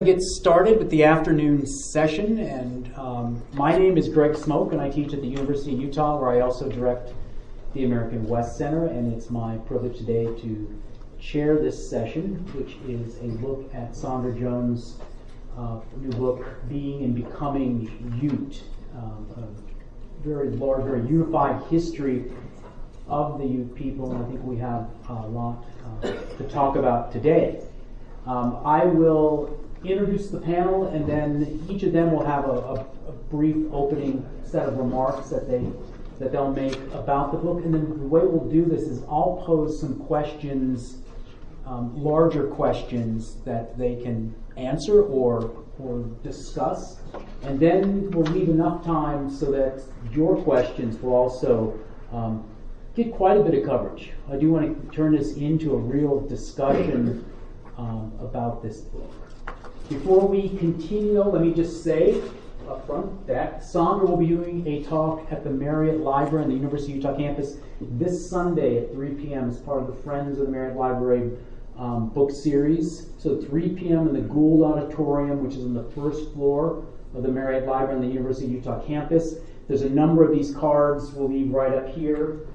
Get started with the afternoon session, and my name is Greg Smoak, and I teach at the University of Utah, where I also direct the American West Center, and it's my privilege today to chair this session, which is a look at Sondra Jones' new book, Being and Becoming Ute, a very large, very unified history of the Ute people, and I think we have a lot to talk about today. I will introduce the panel, and then each of them will have a brief opening set of remarks that they'll make about the book. And then the way we'll do this is I'll pose some questions, larger questions that they can answer or discuss, and then we'll leave enough time so that your questions will also get quite a bit of coverage. I do want to turn this into a real discussion about this book. Before we continue, let me just say up front that Sondra will be doing a talk at the Marriott Library on the University of Utah campus this Sunday at 3 p.m. as part of the Friends of the Marriott Library book series. So 3 p.m. in the Gould Auditorium, which is on the first floor of the Marriott Library on the University of Utah campus. There's a number of these cards we'll leave right up here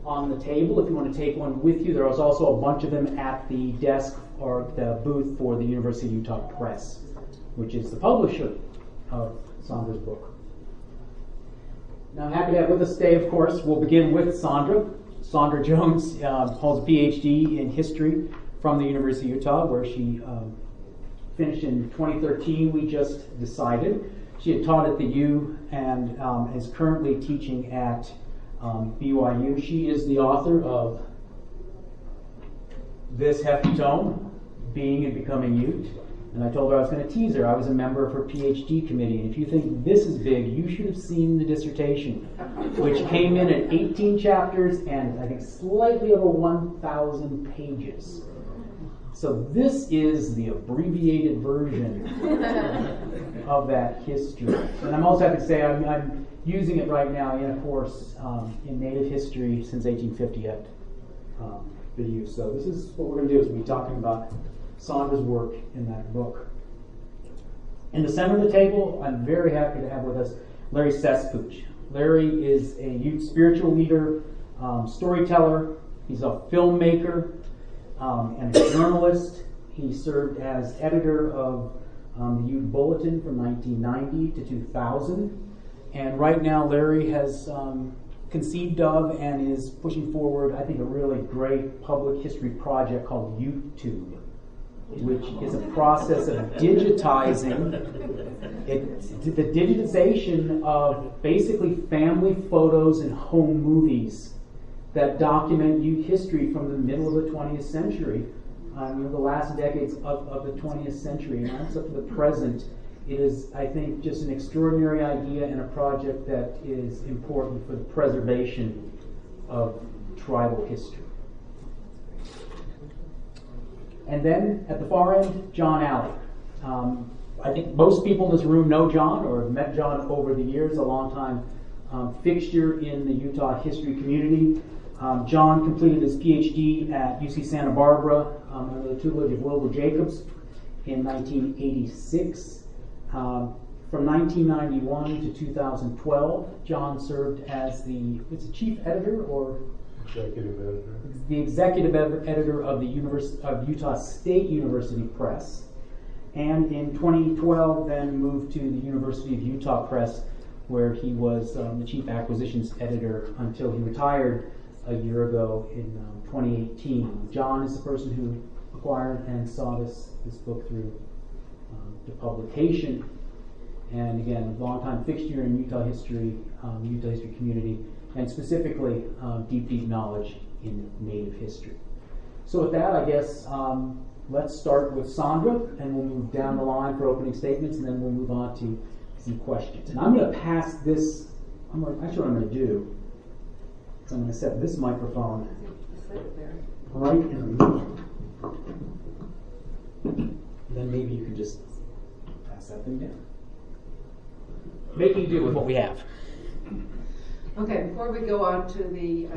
on the table if you want to take one with you. There was also a bunch of them at the desk or the booth for the University of Utah Press, which is the publisher of Sondra's book. Now, I'm happy to have with us today, of course. We'll begin with Sondra. Sondra Jones holds a PhD in history from the University of Utah, where she finished in 2013, we just decided. She had taught at the U and is currently teaching at BYU. She is the author of this hefty tome, Being and Becoming Ute. And I told her I was going to tease her. I was a member of her PhD committee. And if you think this is big, you should have seen the dissertation, which came in at 18 chapters and I think slightly over 1,000 pages. So this is the abbreviated version of that history. And I'm also happy to say I'm using it right now in a course in Native history since 1850 at the U. So this is what we're going to do, is we'll be talking about Sondra's work in that book. In the center of the table, I'm very happy to have with us Larry Cesspooch. Larry is a youth spiritual leader, storyteller. He's a filmmaker and a journalist. He served as editor of the Youth Bulletin from 1990 to 2000. And right now, Larry has conceived of and is pushing forward, I think, a really great public history project called YouTube, which is a process of digitizing, the digitization of basically family photos and home movies that document youth history from the middle of the 20th century, the last decades of the 20th century, and that's up to the present. It is, I think, just an extraordinary idea and a project that is important for the preservation of tribal history. And then at the far end, John Alley. I think most people in this room know John or have met John over the years, a long-time fixture in the Utah history community. John completed his PhD at UC Santa Barbara under the tutelage of Wilbur Jacobs in 1986. From 1991 to 2012, John served as the chief editor or executive editor. The executive editor of the Utah State University Press, and in 2012 then moved to the University of Utah Press, where he was the chief acquisitions editor until he retired a year ago in 2018. John is the person who acquired and saw this book through to publication, and again, a longtime fixture in Utah history community, and specifically deep knowledge in Native history. So with that, I guess let's start with Sondra, and we'll move down the line for opening statements, and then we'll move on to some questions. And I'm going to pass this. Actually, what I'm going to do is I'm going to set this microphone right in the middle. Then maybe you can just pass that thing down. Making do with what we have. Okay, before we go on to the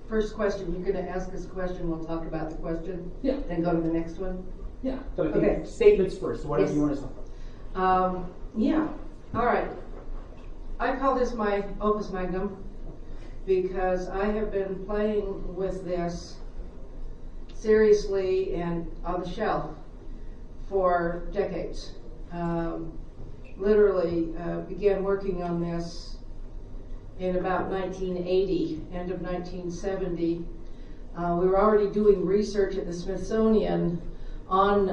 first question, you're going to ask us a question, we'll talk about the question, Yeah. then go to the next one? Yeah, but I think Okay. statements first, whatever Yes. you want to say. Yeah, all right. I call this my opus magnum because I have been playing with this seriously and on the shelf for decades. Literally began working on this in about 1980, end of 1970. We were already doing research at the Smithsonian on,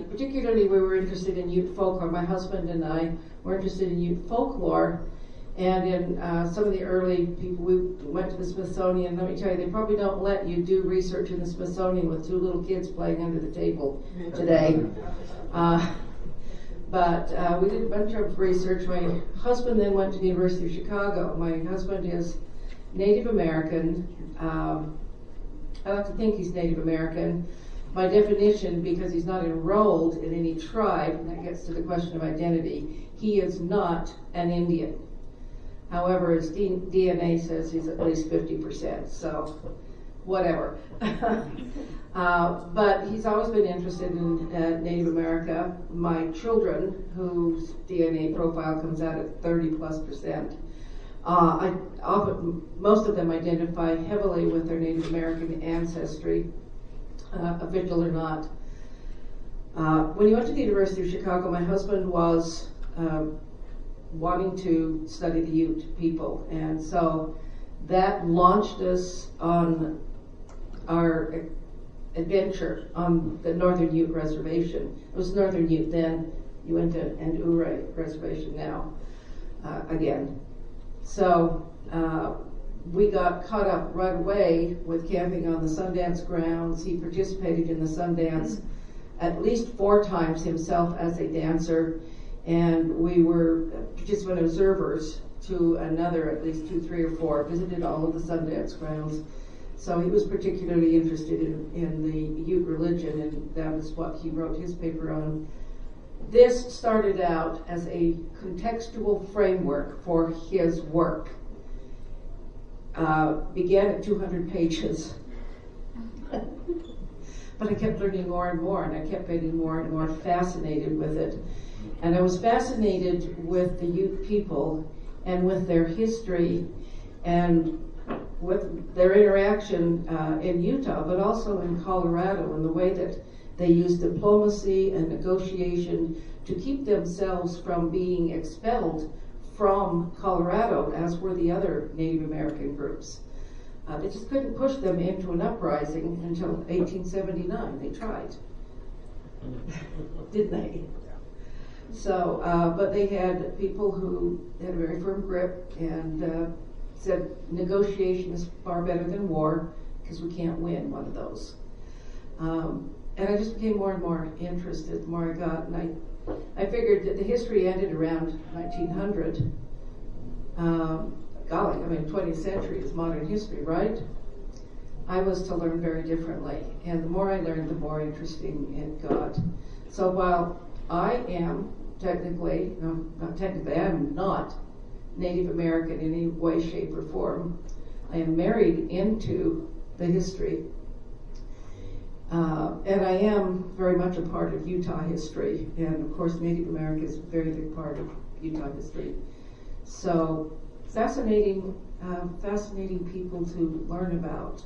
particularly we were interested in Ute folklore. My husband and I were interested in Ute folklore, and in some of the early people, we went to the Smithsonian. Let me tell you, they probably don't let you do research in the Smithsonian with two little kids playing under the table today. But we did a bunch of research. My husband then went to the University of Chicago. My husband is Native American. I like to think he's Native American. By definition, because he's not enrolled in any tribe, and that gets to the question of identity, he is not an Indian. However, his DNA says he's at least 50%, so whatever. But he's always been interested in Native America. My children, whose DNA profile comes out at 30+%, most of them identify heavily with their Native American ancestry, official or not. When he went to the University of Chicago, my husband was wanting to study the Ute people, and so that launched us on our adventure on the Northern Ute Reservation. It was Northern Ute then, Uinta and Ouray Reservation now, again. So we got caught up right away with camping on the Sundance grounds. He participated in the Sundance at least 4 times himself as a dancer, and we were participant observers to another, at least 2, 3, or 4, visited all of the Sundance grounds. So he was particularly interested in the Ute religion, and that is what he wrote his paper on. This started out as a contextual framework for his work. Began at 200 pages. But I kept learning more and more, and I kept getting more and more fascinated with it. And I was fascinated with the Ute people and with their history and with their interaction in Utah, but also in Colorado, and the way that they used diplomacy and negotiation to keep themselves from being expelled from Colorado, as were the other Native American groups. They just couldn't push them into an uprising until 1879. They tried, didn't they? So, but they had people who had a very firm grip and said negotiation is far better than war because we can't win one of those. And I just became more and more interested the more I got, and I figured that the history ended around 1900. Golly, I mean, 20th century is modern history, right? I was to learn very differently, and the more I learned, the more interesting it got. So while I am technically, no, not technically, I am not Native American in any way, shape, or form. I am married into the history. And I am very much a part of Utah history. And of course, Native America is a very big part of Utah history. So, fascinating people to learn about.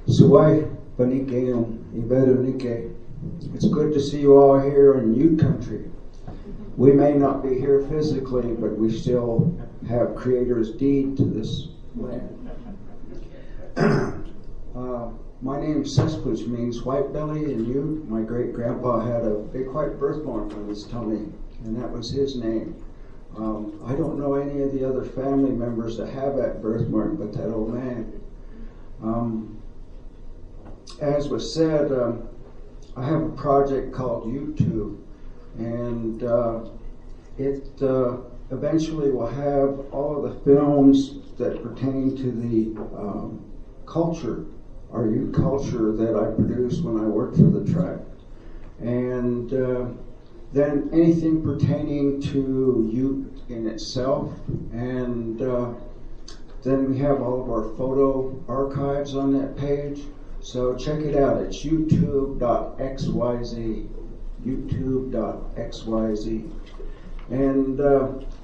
Suwai Panike Ibedu Nike. It's good to see you all here in Ute country. We may not be here physically, but we still have Creator's deed to this land. My name Cesspooch means white belly in Ute. My great grandpa had a big white birthmark on his tummy, and that was his name. I don't know any of the other family members that have that birthmark, but that old man. As was said, I have a project called YouTube, and it eventually will have all of the films that pertain to the culture, our Ute culture that I produced when I worked for the tribe. And then anything pertaining to Ute in itself, and then we have all of our photo archives on that page. So check it out. It's youtube.xyz. youtube.xyz. And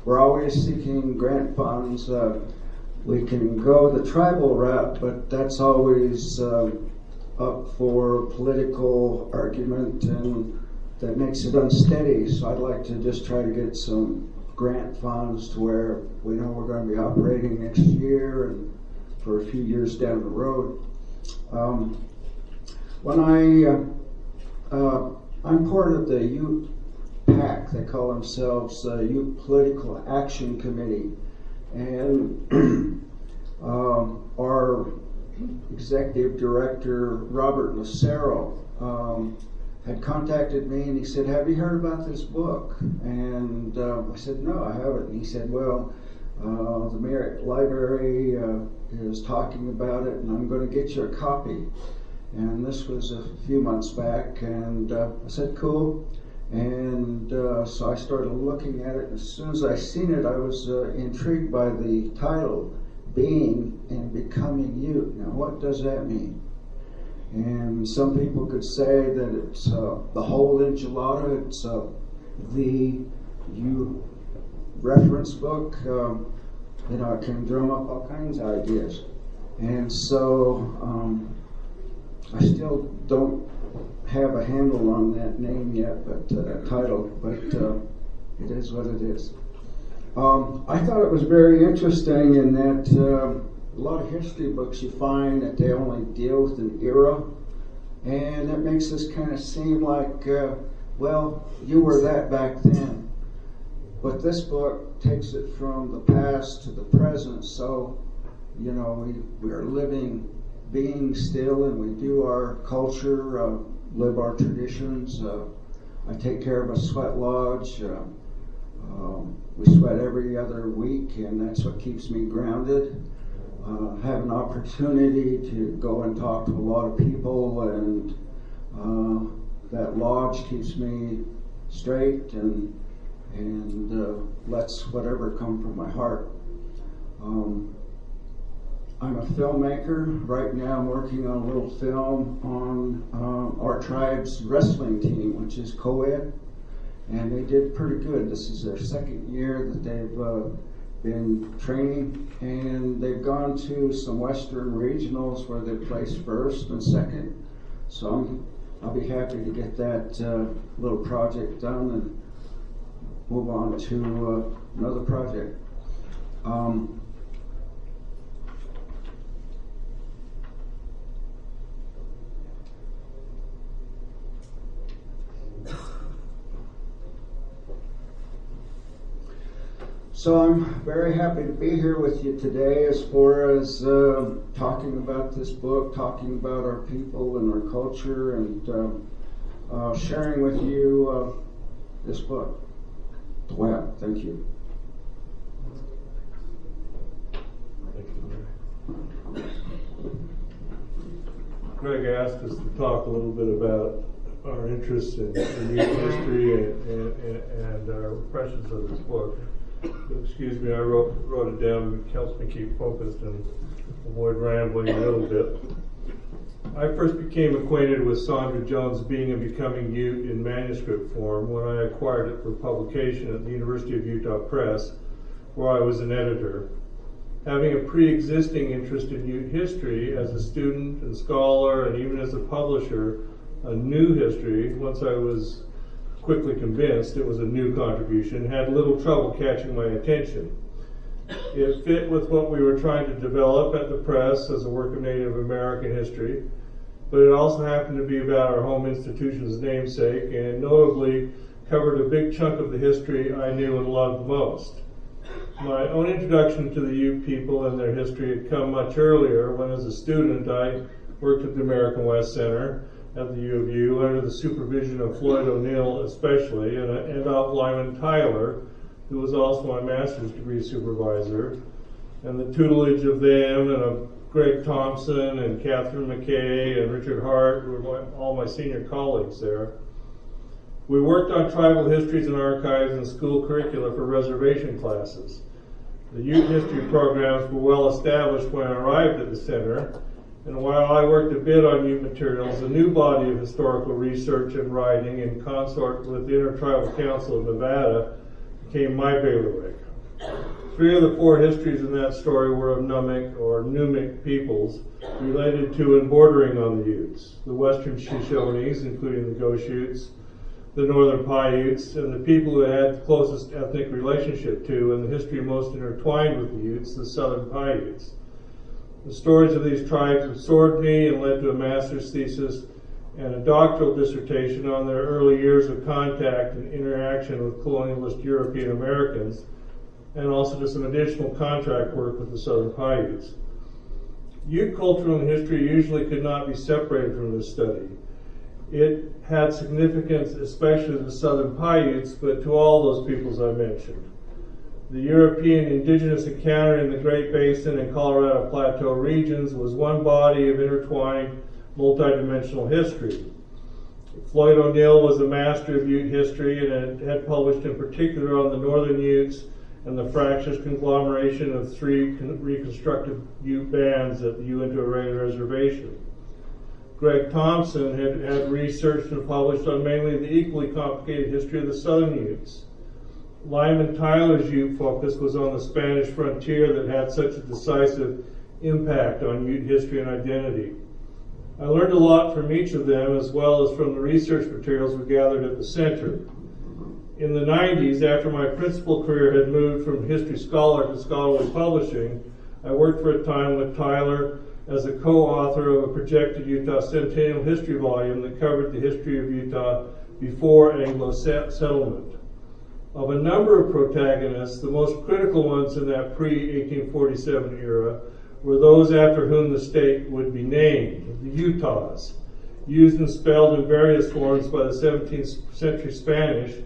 we're always seeking grant funds. We can go the tribal route, but that's always up for political argument, and that makes it unsteady. So I'd like to just try to get some grant funds to where we know we're going to be operating next year and for a few years down the road. I'm part of the Ute PAC. They call themselves Ute Political Action Committee, and our executive director Robert Lucero had contacted me, and he said, "Have you heard about this book?" And I said, "No, I haven't." And he said, "Well, the Merritt Library is talking about it, and I'm going to get you a copy." And this was a few months back, and I said, "Cool." And so I started looking at it, and as soon as I seen it, I was intrigued by the title, Being and Becoming Ute. Now, what does that mean? And some people could say that it's the whole enchilada. It's the Ute reference book. It can drum up all kinds of ideas. And so I still don't have a handle on that name yet, but title, but it is what it is. I thought it was very interesting in that a lot of history books you find that they only deal with an era, and that makes us kind of seem like, well, you were that back then. But this book takes it from the past to the present, so, we are living beings still, and we do our culture, live our traditions. I take care of a sweat lodge. We sweat every other week, and that's what keeps me grounded. Have an opportunity to go and talk to a lot of people, and that lodge keeps me straight and lets whatever come from my heart. I'm a filmmaker. Right now I'm working on a little film on our tribe's wrestling team, which is co-ed, and they did pretty good. This is their second year that they've been training, and they've gone to some Western regionals where they placed first and second. So I'll be happy to get that little project done and move on to another project. So I'm very happy to be here with you today as far as talking about this book, talking about our people and our culture, and sharing with you this book. Wow, thank you. Greg asked us to talk a little bit about our interests in Ute history and our impressions of this book. Excuse me, I wrote it down. It helps me keep focused and avoid rambling a little bit. I first became acquainted with Sondra Jones' Being and Becoming Ute in manuscript form when I acquired it for publication at the University of Utah Press, where I was an editor. Having a pre-existing interest in Ute history as a student and scholar, and even as a publisher, a new history, once I was quickly convinced it was a new contribution, had little trouble catching my attention. It fit with what we were trying to develop at the press as a work of Native American history, but it also happened to be about our home institution's namesake, and notably covered a big chunk of the history I knew and loved most. My own introduction to the Ute people and their history had come much earlier, when as a student I worked at the American West Center at the U of U under the supervision of Floyd O'Neill especially, and of Lyman Tyler, who was also my master's degree supervisor, and the tutelage of them and of Greg Thompson and Catherine McKay and Richard Hart, who were all my senior colleagues there. We worked on tribal histories and archives and school curricula for reservation classes. The Ute history programs were well established when I arrived at the center, and while I worked a bit on Ute materials, a new body of historical research and writing in consort with the Intertribal Council of Nevada became my bailiwick. 3 of the 4 histories in that story were of Numic or Numic peoples related to and bordering on the Utes, the Western Shoshones, including the Goshutes, the Northern Paiutes, and the people who had the closest ethnic relationship to and the history most intertwined with the Utes, the Southern Paiutes. The stories of these tribes absorbed me and led to a master's thesis and a doctoral dissertation on their early years of contact and interaction with colonialist European Americans, and also to some additional contract work with the Southern Paiutes. Ute culture and history usually could not be separated from this study. It had significance, especially to the Southern Paiutes, but to all those peoples I mentioned. The European indigenous encounter in the Great Basin and Colorado Plateau regions was one body of intertwined, multidimensional history. Floyd O'Neill was a master of Ute history and had published in particular on the Northern Utes and the fractious conglomeration of 3 reconstructed Ute bands at the Uinta Array Reservation. Greg Thompson had researched and published on mainly the equally complicated history of the Southern Utes. Lyman Tyler's Ute focus was on the Spanish frontier that had such a decisive impact on Ute history and identity. I learned a lot from each of them, as well as from the research materials we gathered at the center. In the 90s, after my principal career had moved from history scholar to scholarly publishing, I worked for a time with Tyler as a co-author of a projected Utah Centennial History volume that covered the history of Utah before Anglo settlement. Of a number of protagonists, the most critical ones in that pre-1847 era were those after whom the state would be named, the Utahs, used and spelled in various forms by the 17th century Spanish,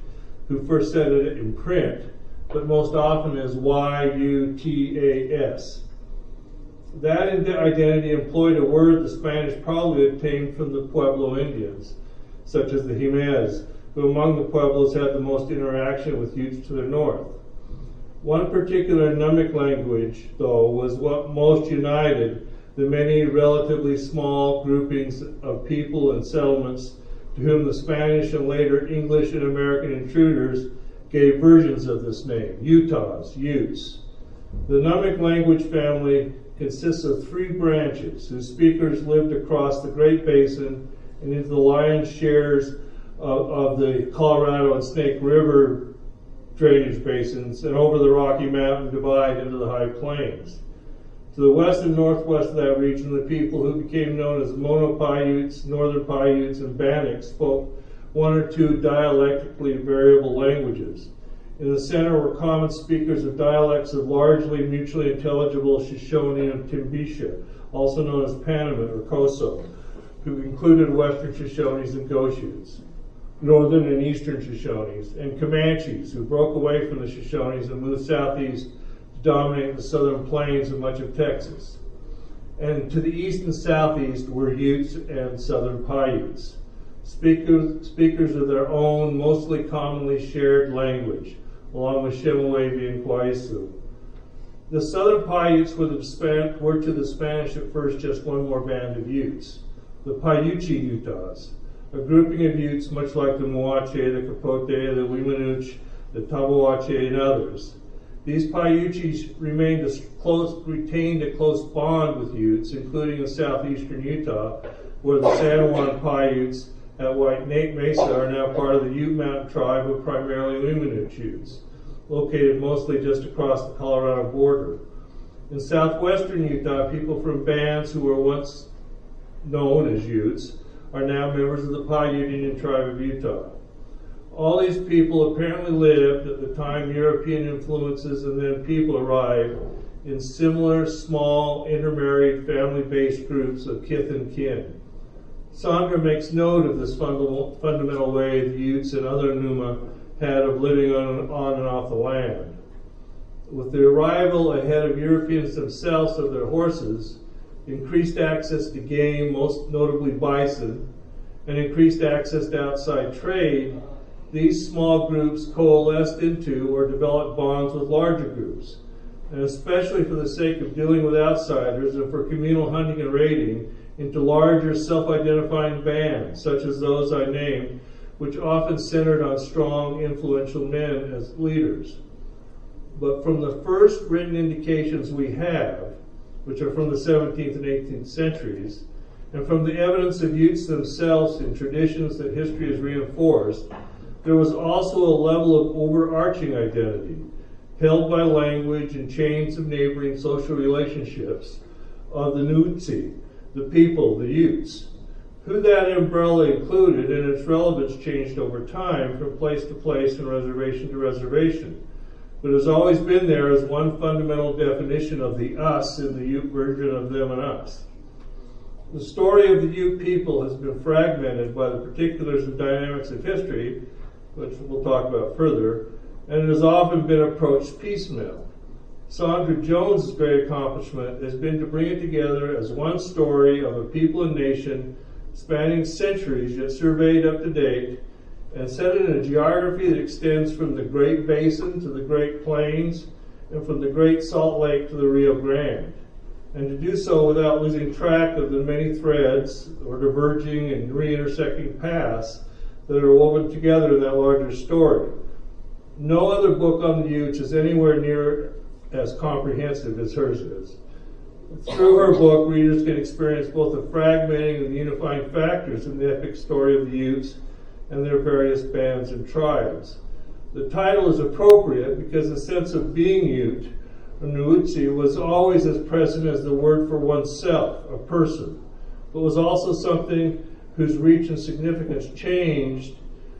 who first said it in print, but most often as Y-U-T-A-S. That identity employed a word the Spanish probably obtained from the Pueblo Indians, such as the Jimenez, who among the Pueblos had the most interaction with Utes to the north. One particular Numic language, though, was what most united the many relatively small groupings of people and settlements to whom the Spanish and later English and American intruders gave versions of this name, Utahs, Utes. The Numic language family consists of 3 branches whose speakers lived across the Great Basin and into the lion's shares of the Colorado and Snake River drainage basins and over the Rocky Mountain Divide into the High Plains. To the west and northwest of that region, the people who became known as Mono Paiutes, Northern Paiutes, and Bannock spoke 1 or 2 dialectically variable languages. In the center were common speakers of dialects of largely mutually intelligible Shoshone and Timbisha, also known as Panamint or Koso, who included Western Shoshones and Goshutes, Northern and Eastern Shoshones, and Comanches, who broke away from the Shoshones and moved southeast to dominate the southern plains and much of Texas. And to the east and southeast were Utes and Southern Paiutes, speakers of their own, mostly commonly shared language, along with Chemehuevi and Kwaisu. The Southern Paiutes were to the Spanish at first just one more band of Utes, the Paiuchi Utahs, a grouping of Utes much like the Moache, the Capote, the Wiminuche, the Tabawache, and others. These Paiuchis retained a close bond with Utes, including in southeastern Utah, where the San Juan Paiutes at White Mesa are now part of the Ute Mountain tribe of primarily Wiminuche Utes, located mostly just across the Colorado border. In southwestern Utah, people from bands who were once known as Utes are now members of the Paiute Indian tribe of Utah. All these people apparently lived at the time European influences and then people arrived in similar small intermarried family-based groups of kith and kin. Sondra makes note of this fundamental way the Utes and other Numa had of living on and off the land. With the arrival ahead of Europeans themselves of their horses, increased access to game, most notably bison, and increased access to outside trade, these small groups coalesced into or developed bonds with larger groups. And especially for the sake of dealing with outsiders and for communal hunting and raiding, into larger self-identifying bands, such as those I named, which often centered on strong, influential men as leaders. But from the first written indications we have, which are from the 17th and 18th centuries, and from the evidence of Utes themselves in traditions that history has reinforced, there was also a level of overarching identity, held by language and chains of neighboring social relationships, of the Nutsi, the people, the Utes. Who that umbrella included and its relevance changed over time from place to place and reservation to reservation, but has always been there as one fundamental definition of the us in the Ute version of them and us. The story of the Ute people has been fragmented by the particulars and dynamics of history, which we'll talk about further, and it has often been approached piecemeal. Sondra Jones' great accomplishment has been to bring it together as one story of a people and nation spanning centuries yet surveyed up to date, and set it in a geography that extends from the Great Basin to the Great Plains and from the Great Salt Lake to the Rio Grande, and to do so without losing track of the many threads or diverging and re-intersecting paths that are woven together in that larger story. No other book on the Utes is anywhere near as comprehensive as hers is. Through her book, readers can experience both the fragmenting and the unifying factors in the epic story of the Utes and their various bands and tribes. The title is appropriate because the sense of being Ute, or Nuutsi, was always as present as the word for oneself, a person, but was also something whose reach and significance changed,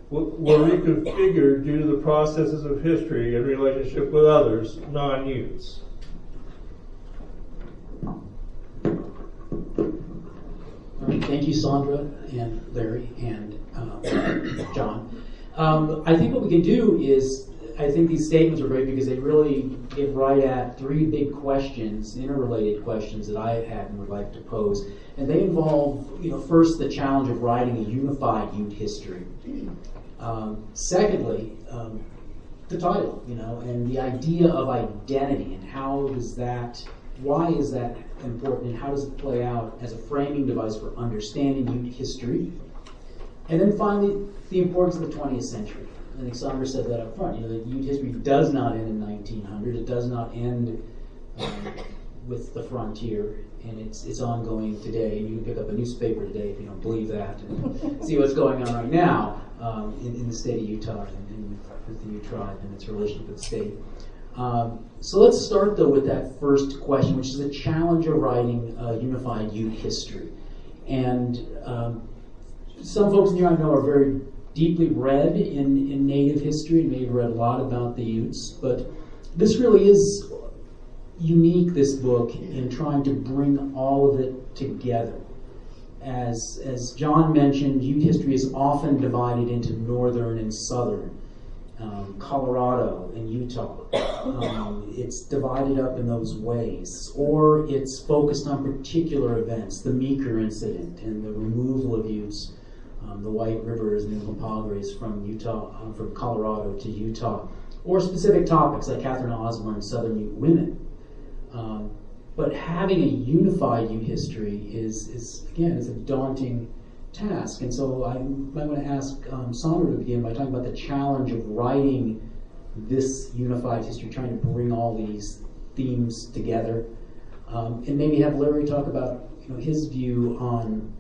were reconfigured due to the processes of history in relationship with others, non-Utes. Thank you, Sondra and Larry and John. I think what we can do is, I think these statements are great because they really get right at three big questions, interrelated questions that I had and would like to pose. And they involve, first the challenge of writing a unified Ute history. Secondly, the title, and the idea of identity and why is that important and how does it play out as a framing device for understanding Ute history? And then finally, the importance of the 20th century. I think Sondra said that up front. That Ute history does not end in 1900. It does not end with the frontier, and it's ongoing today. And you can pick up a newspaper today if you don't believe that, and see what's going on right now in the state of Utah and with the Ute tribe and its relationship with the state. So let's start, though, with that first question, which is the challenge of writing a unified Ute history. And some folks in here I know are very deeply read in Native history and may have read a lot about the Utes, but this really is unique, this book, in trying to bring all of it together. As John mentioned, Ute history is often divided into northern and southern, Colorado and Utah. It's divided up in those ways, or it's focused on particular events, the Meeker Incident and the removal of Utes, the White Rivers and the Mpongrees from Colorado to Utah, or specific topics like Catherine Osborne, Southern Ute women. But having a unified Ute history is a daunting task. And so I want to ask Sondra to begin by talking about the challenge of writing this unified history, trying to bring all these themes together, and maybe have Larry talk about his view on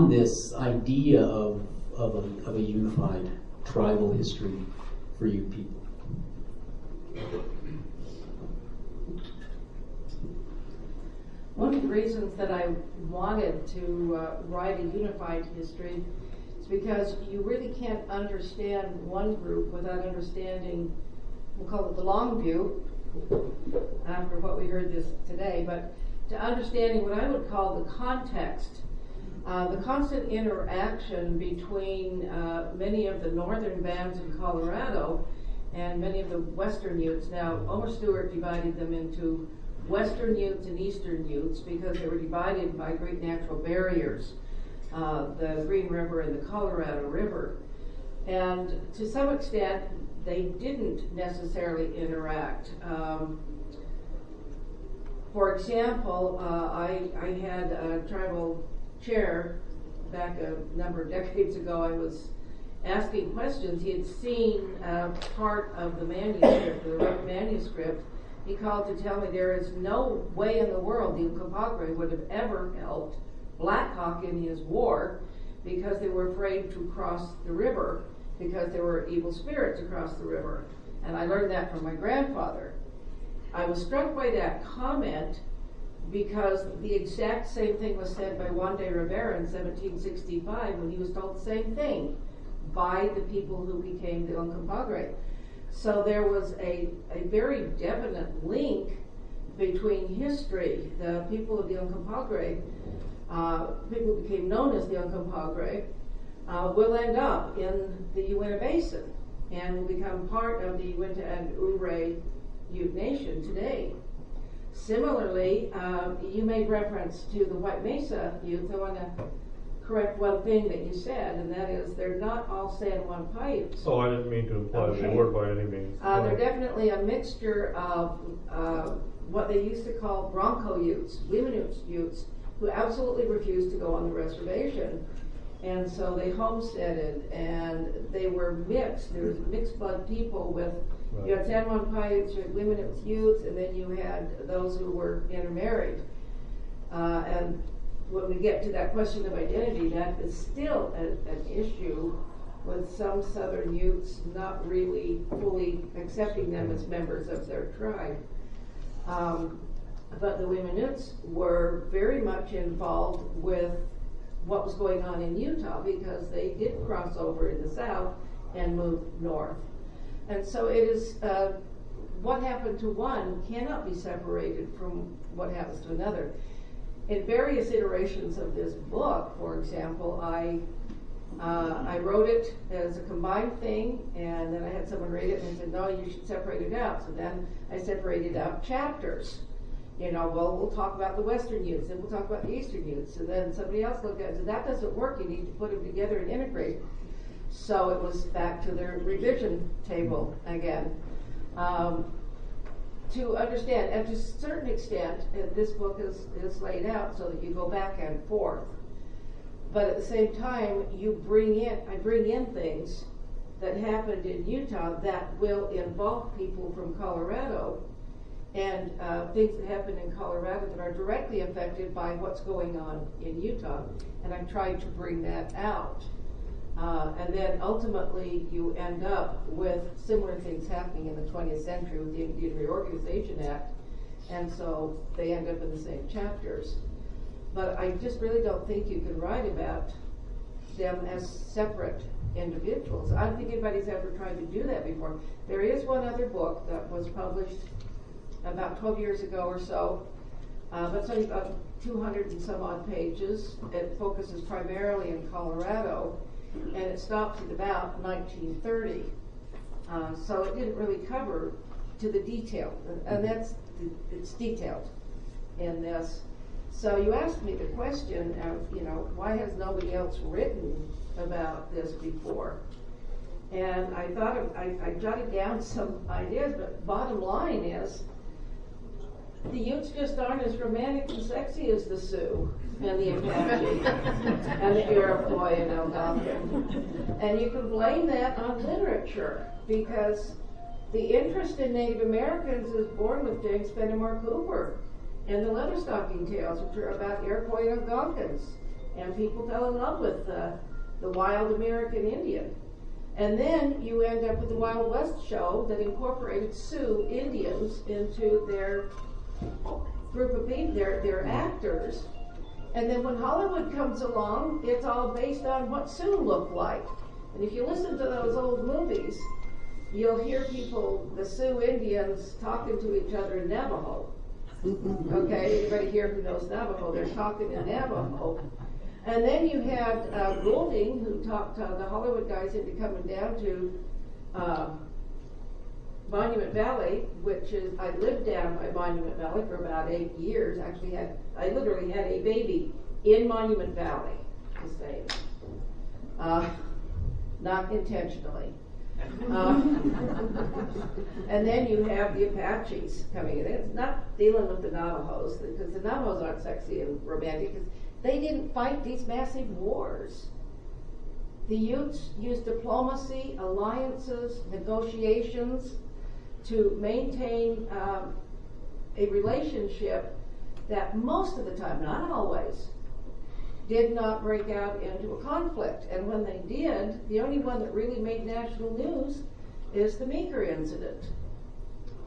this idea of a unified tribal history for Ute people. One of the reasons that I wanted to write a unified history is because you really can't understand one group without understanding, we'll call it the long view, after what we heard today, but to understanding what I would call the context, the constant interaction between many of the northern bands in Colorado and many of the western Utes. Now, Omer Stewart divided them into Western Utes and Eastern Utes because they were divided by great natural barriers, the Green River and the Colorado River. And to some extent, they didn't necessarily interact. For example, I had a tribal chair back a number of decades ago. I was asking questions. He had seen part of the manuscript, the rough manuscript. He called to tell me there is no way in the world the Uncompahgre would have ever helped Black Hawk in his war because they were afraid to cross the river because there were evil spirits across the river. And I learned that from my grandfather. I was struck by that comment because the exact same thing was said by Juan de Rivera in 1765 when he was told the same thing by the people who became the Uncompahgre. So there was a very definite link between history. The people of the Uncompahgre, people who became known as the Uncompahgre, will end up in the Uinta Basin and will become part of the Uinta and Ouray Ute Nation today. Similarly, you made reference to the White Mesa Utes. I want to correct one thing that you said, and that is they're not all San Juan Paiutes. Oh, I didn't mean to imply they were by any means. They're definitely a mixture of what they used to call Bronco Utes, women Utes, who absolutely refused to go on the reservation. And so they homesteaded, and they were mixed. There was mixed blood people with, you had San Juan Paiutes, you had women Utes, and then you had those who were intermarried. And when we get to that question of identity, that is still an issue with some Southern Utes not really fully accepting them as members of their tribe. But the Women-Utes were very much involved with what was going on in Utah because they did cross over in the south and move north. And so it is, what happened to one cannot be separated from what happens to another. In various iterations of this book, for example, I wrote it as a combined thing, and then I had someone read it and said, no, you should separate it out. So then I separated out chapters. You know, well, we'll talk about the Western Utes, and we'll talk about the Eastern Utes. And then somebody else looked at it and said, that doesn't work. You need to put them together and integrate. So it was back to their revision table again. To understand, and to a certain extent, this book is laid out so that you go back and forth. But at the same time, I bring in things that happened in Utah that will involve people from Colorado, and things that happen in Colorado that are directly affected by what's going on in Utah. And I've tried to bring that out. And then ultimately you end up with similar things happening in the 20th century with the Indian Reorganization Act. And so they end up in the same chapters. But I just really don't think you can write about them as separate individuals. I don't think anybody's ever tried to do that before. There is one other book that was published about 12 years ago or so, but it's only about 200 and some odd pages. It focuses primarily in Colorado, and it stops at about 1930. So it didn't really cover to the detail, and it's detailed in this. So you asked me the question of, why has nobody else written about this before? And I thought I jotted down some ideas, but bottom line is, the Utes just aren't as romantic and sexy as the Sioux and the Apache and the Iroquois and Algonquin. And you can blame that on literature because the interest in Native Americans is born with James Fenimore Cooper and the Leatherstocking Tales, which are about Iroquois and Algonquins. And people fell in love with the wild American Indian. And then you end up with the Wild West show that incorporated Sioux Indians into their group of people, their actors. And then when Hollywood comes along, it's all based on what Sioux looked like. And if you listen to those old movies, you'll hear people, the Sioux Indians, talking to each other in Navajo. Okay, anybody here who knows Navajo, they're talking in Navajo. And then you had Goulding, who talked the Hollywood guys into coming down to Monument Valley, which is, I lived down by Monument Valley for about 8 years. Actually, I literally had a baby in Monument Valley, to say. not intentionally. And then you have the Apaches coming in. It's not dealing with the Navajos, because the Navajos aren't sexy and romantic, because they didn't fight these massive wars. The Utes used diplomacy, alliances, negotiations to maintain a relationship that most of the time, not always, did not break out into a conflict. And when they did, the only one that really made national news is the Meeker Incident.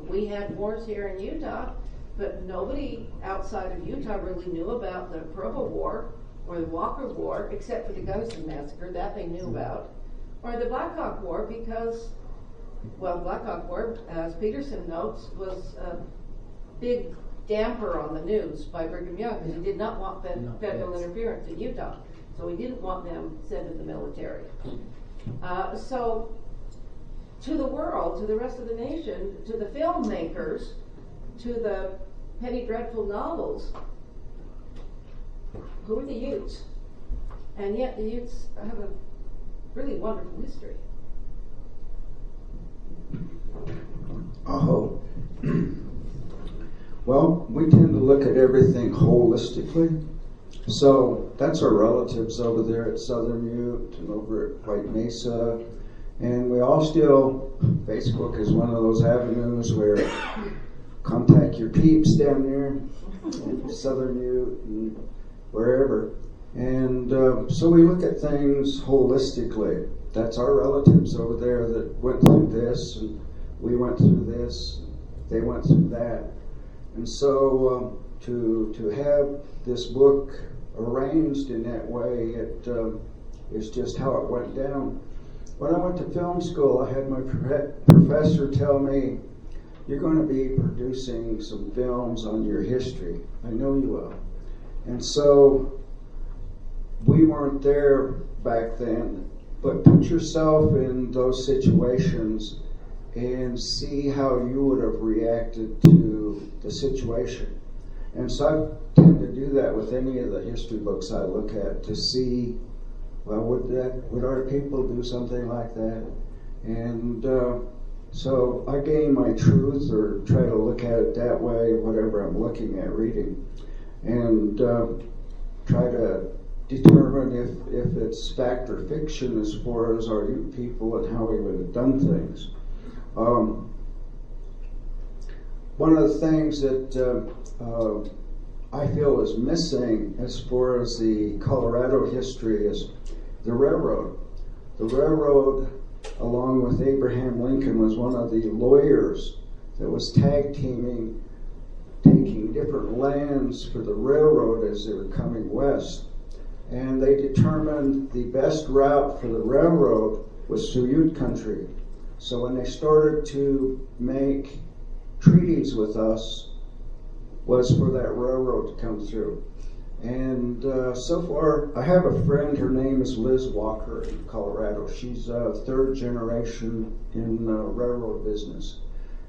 We had wars here in Utah, but nobody outside of Utah really knew about the Provo War or the Walker War, except for the Gunnison Massacre, that they knew about, or the Black Hawk War, because, well, Black Hawk War, as Peterson notes, was a big damper on the news by Brigham Young, because he did not want federal interference in Utah, so he didn't want them sent in the military. So to the world, to the rest of the nation, to the filmmakers, to the Penny Dreadful novels, who are the Utes? And yet the Utes have a really wonderful history. Oh. Well, we tend to look at everything holistically. So that's our relatives over there at Southern Ute and over at White Mesa. And we all still, Facebook is one of those avenues where contact your peeps down there in Southern Ute and wherever. And so we look at things holistically. That's our relatives over there that went through this, and we went through this, they went through that. And so to have this book arranged in that way, it is just how it went down. When I went to film school, I had my professor tell me, "You're going to be producing some films on your history. I know you will." And so we weren't there back then, but put yourself in those situations and see how you would have reacted to the situation. And so I tend to do that with any of the history books I look at, to see, well, would our people do something like that? And so I gain my truth, or try to look at it that way, whatever I'm looking at reading, and try to determine if it's fact or fiction as far as our Ute people and how we would have done things. One of the things that I feel is missing as far as the Colorado history is the railroad. The railroad, along with Abraham Lincoln, was one of the lawyers that was tag teaming, taking different lands for the railroad as they were coming west. And they determined the best route for the railroad was through Ute country. So when they started to make treaties with us, was for that railroad to come through. And so far, I have a friend, her name is Liz Walker in Colorado. She's third generation in railroad business.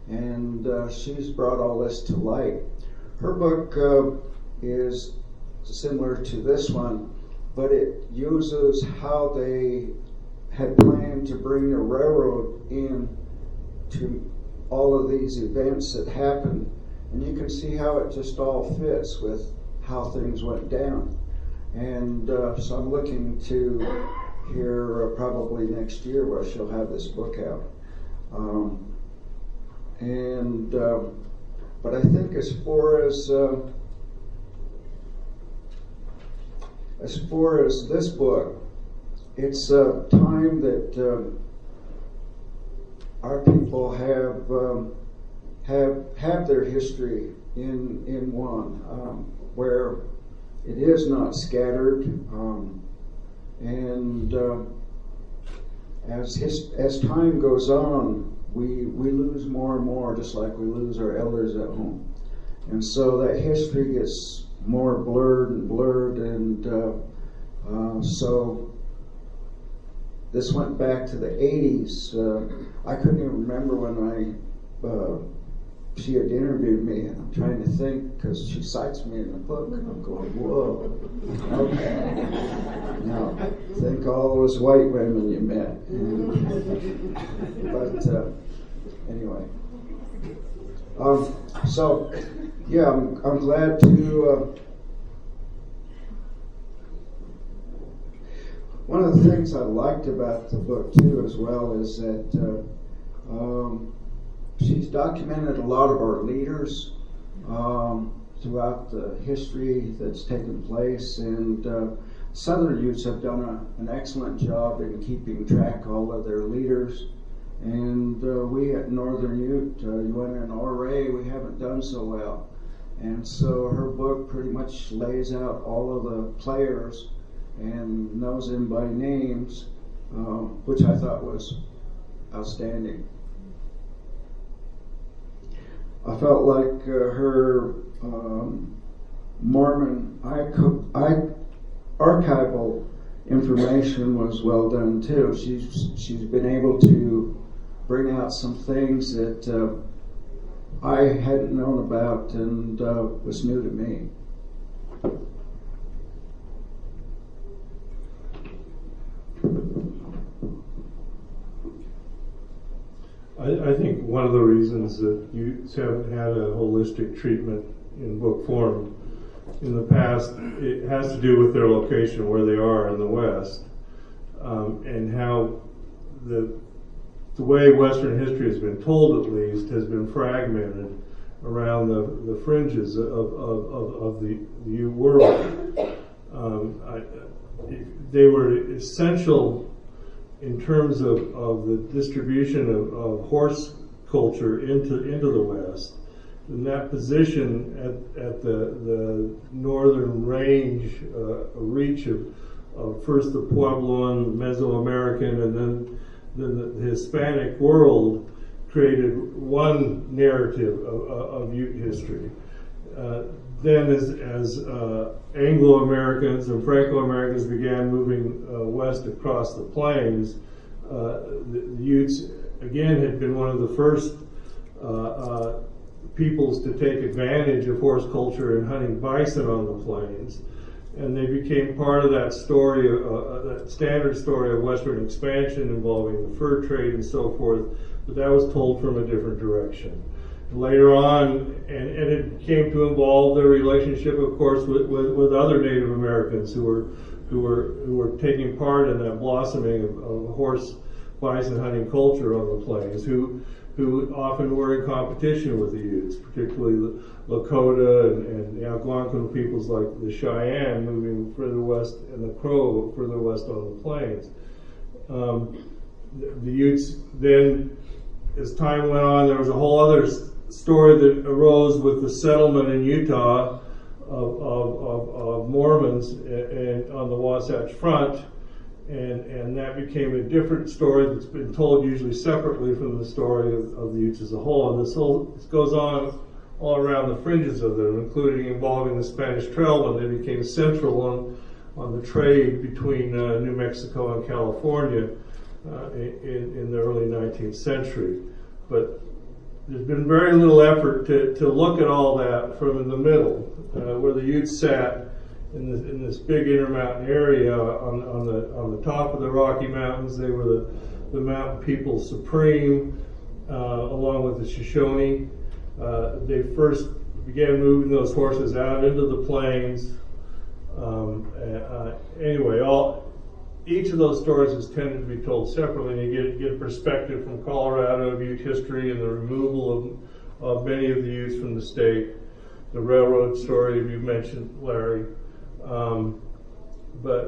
And she's brought all this to light. Her book is similar to this one, but it uses how they had planned to bring the railroad in to all of these events that happened. And you can see how it just all fits with how things went down. And so I'm looking to hear probably next year where she'll have this book out. But I think as far as this book, it's a time that our people have their history in one, where it is not scattered, and as time goes on, we lose more and more, just like we lose our elders at home, and so that history gets more blurred, and so this went back to the 80s. I couldn't even remember when I she had interviewed me, and I'm trying to think, because she cites me in the book. I'm going, whoa. Okay. Now, think all those white women you met. But anyway. So, yeah, I'm glad to. One of the things I liked about the book too, as well, is that she's documented a lot of our leaders throughout the history that's taken place, and Southern Utes have done an excellent job in keeping track of all of their leaders. And we at Northern Ute, UNN and RA, we haven't done so well. And so her book pretty much lays out all of the players and knows them by names, which I thought was outstanding. I felt like her Mormon archival information was well done too. She's been able to bring out some things that I hadn't known about and was new to me. I think one of the reasons that you haven't had a holistic treatment in book form in the past, it has to do with their location, where they are in the West, and how the way Western history has been told, at least, has been fragmented around the fringes of the Ute world. They were essential in terms of the distribution of horse culture into the West. In that position at the northern range, reach of first the Puebloan, Mesoamerican, and then the Hispanic world, created one narrative of Ute history. Then as Anglo-Americans and Franco-Americans began moving west across the plains, the Utes, again, had been one of the first peoples to take advantage of horse culture and hunting bison on the plains. And they became part of that story, that standard story of Western expansion involving the fur trade and so forth, but that was told from a different direction. Later on, and it came to involve their relationship, of course, with other Native Americans who were taking part in that blossoming of horse bison hunting culture on the plains, who often were in competition with the Utes, particularly the Lakota and the Algonquin peoples like the Cheyenne moving further west, and the Crow further west on the plains. The Utes then, as time went on, there was a whole other story that arose with the settlement in Utah of Mormons and on the Wasatch Front, and that became a different story that's been told usually separately from the story of the Utes as a whole. And this goes on all around the fringes of them, including involving the Spanish Trail when they became central on the trade between New Mexico and California in the early 19th century. But there's been very little effort to look at all that from in the middle, where the Utes sat in this big intermountain area on the top of the Rocky Mountains. They were the mountain people supreme, along with the Shoshone. They first began moving those horses out into the plains. Anyway, each of those stories is tended to be told separately, and you get a perspective from Colorado of Ute history and the removal of many of the Utes from the state. The railroad story you mentioned, Larry. But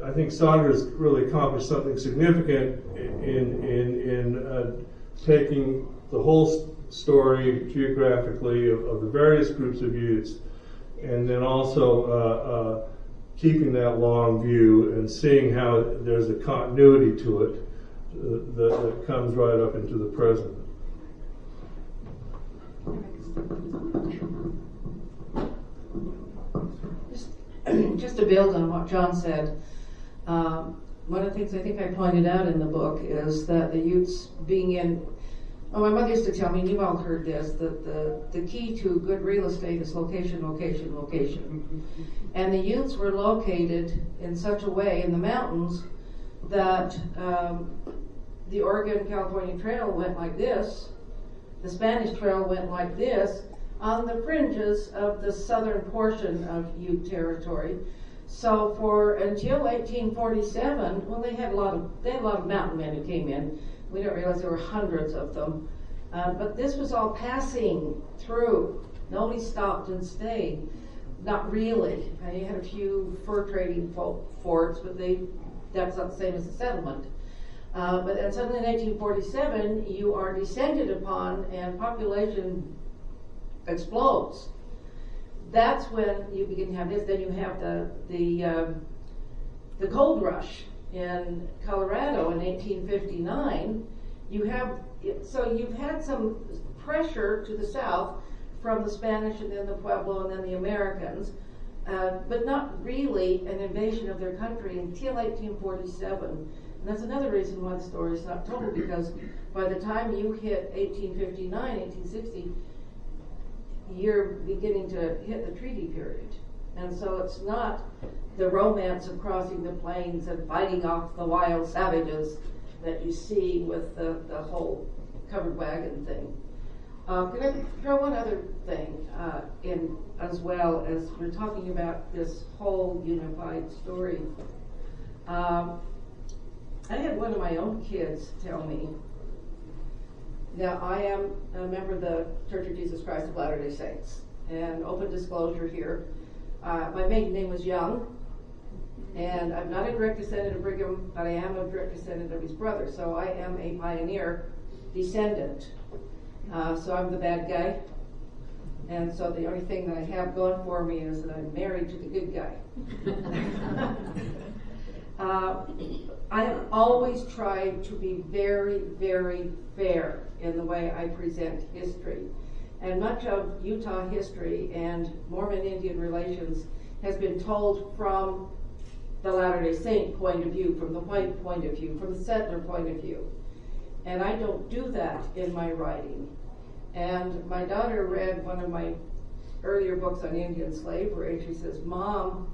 I think Sondra's really accomplished something significant in taking the whole story geographically of the various groups of Utes, and then also keeping that long view and seeing how there's a continuity to it that comes right up into the present. Just to build on what John said, one of the things I think I pointed out in the book is that the Utes being in Well, my mother used to tell me, and you've all heard this, that the key to good real estate is location, location, location. And the Utes were located in such a way in the mountains that the Oregon-California Trail went like this, the Spanish Trail went like this, on the fringes of the southern portion of Ute territory. So until 1847, well, they had a lot of mountain men who came in. We don't realize there were hundreds of them. But this was all passing through. Nobody stopped and stayed. Not really. You had a few fur trading forts, but that's not the same as a settlement. But then suddenly in 1847, you are descended upon and population explodes. That's when you begin to have this. Then you have the gold rush in Colorado in 1859. You've had some pressure to the south from the Spanish and then the Pueblo and then the Americans, but not really an invasion of their country until 1847. And that's another reason why the story is not told, because by the time you hit 1859, 1860, you're beginning to hit the treaty period. And so it's not the romance of crossing the plains and fighting off the wild savages that you see with the whole covered wagon thing. Can I throw one other thing in as well, as we're talking about this whole unified story? I had one of my own kids tell me, now I am a member of the Church of Jesus Christ of Latter-day Saints, and open disclosure here, my maiden name was Young, and I'm not a direct descendant of Brigham, but I am a direct descendant of his brother, so I am a pioneer descendant. So I'm the bad guy, and so the only thing that I have going for me is that I'm married to the good guy. I have always tried to be very, very fair in the way I present history. And much of Utah history and Mormon-Indian relations has been told from the Latter-day Saint point of view, from the white point of view, from the settler point of view. And I don't do that in my writing. And my daughter read one of my earlier books on Indian slavery, and she says, "Mom,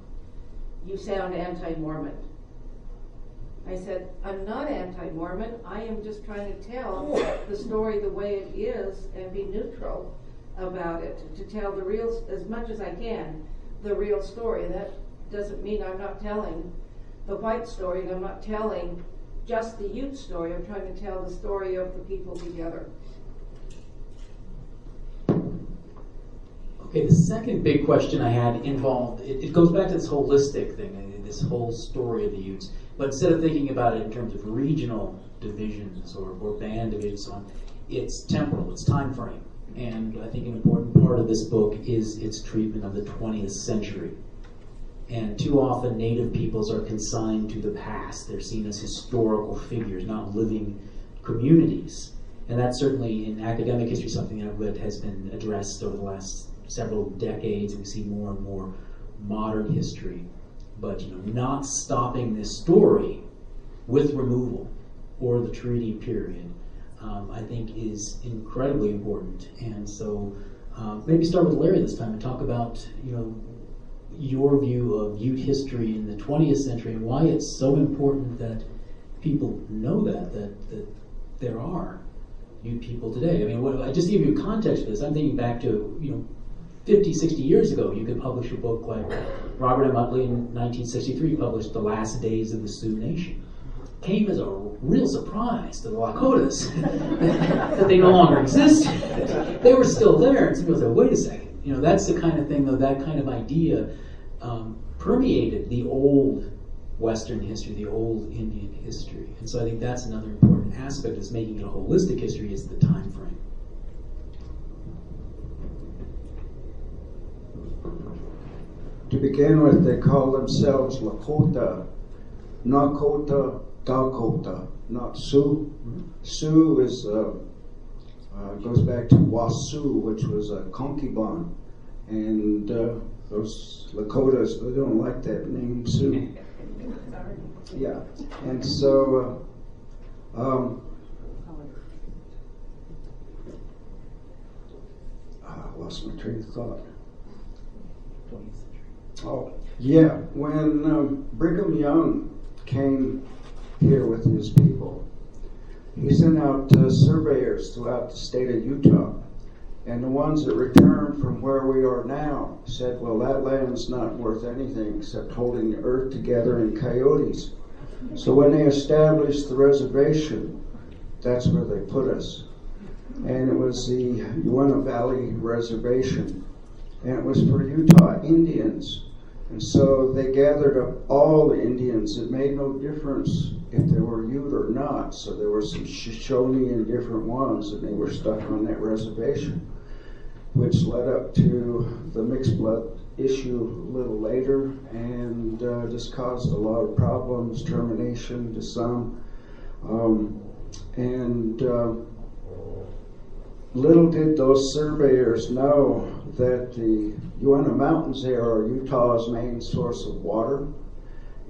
you sound anti-Mormon." I said, "I'm not anti-Mormon. I am just trying to tell the story the way it is and be neutral about it, to tell the real, as much as I can, the real story." And that doesn't mean I'm not telling the white story, and I'm not telling just the Ute story. I'm trying to tell the story of the people together. Okay, the second big question I had involved, it goes back to this holistic thing, this whole story of the Utes. But instead of thinking about it in terms of regional divisions or band divisions, it's temporal, it's time frame. And I think an important part of this book is its treatment of the 20th century. And too often Native peoples are consigned to the past. They're seen as historical figures, not living communities. And that's certainly in academic history something that has been addressed over the last several decades. We see more and more modern history. But not stopping this story with removal or the treaty period, I think is incredibly important. And so maybe start with Larry this time and talk about your view of Ute history in the 20th century and why it's so important that people know that there are Ute people today. I mean, just to give you context for this, I'm thinking back to 50, 60 years ago. You could publish a book like Robert M. Utley in 1963 published The Last Days of the Sioux Nation. Came as a real surprise to the Lakotas that they no longer existed. They were still there, and some people said, wait a second. That's the kind of thing, though, that kind of idea permeated the old Western history, the old Indian history. And so I think that's another important aspect, is making it a holistic history, is the time frame. To begin with, they call themselves Lakota, Nakota, Dakota, not Sioux. Sioux is goes back to Wasu, which was a concubine, and those Lakotas, they don't like that name, Sioux. Yeah, and so lost my train of thought. 20th century. Oh, yeah. When Brigham Young came here with his people, he sent out surveyors throughout the state of Utah. And the ones that returned from where we are now said, well, that land's not worth anything except holding the earth together and coyotes. So when they established the reservation, that's where they put us. And it was the Uinta Valley Reservation. And it was for Utah Indians. And so they gathered up all the Indians. It made no difference if they were Ute or not. So there were some Shoshone and different ones, and they were stuck on that reservation, which led up to the mixed blood issue a little later, and just caused a lot of problems, termination to some. Little did those surveyors know that the Uinta Mountains there are Utah's main source of water,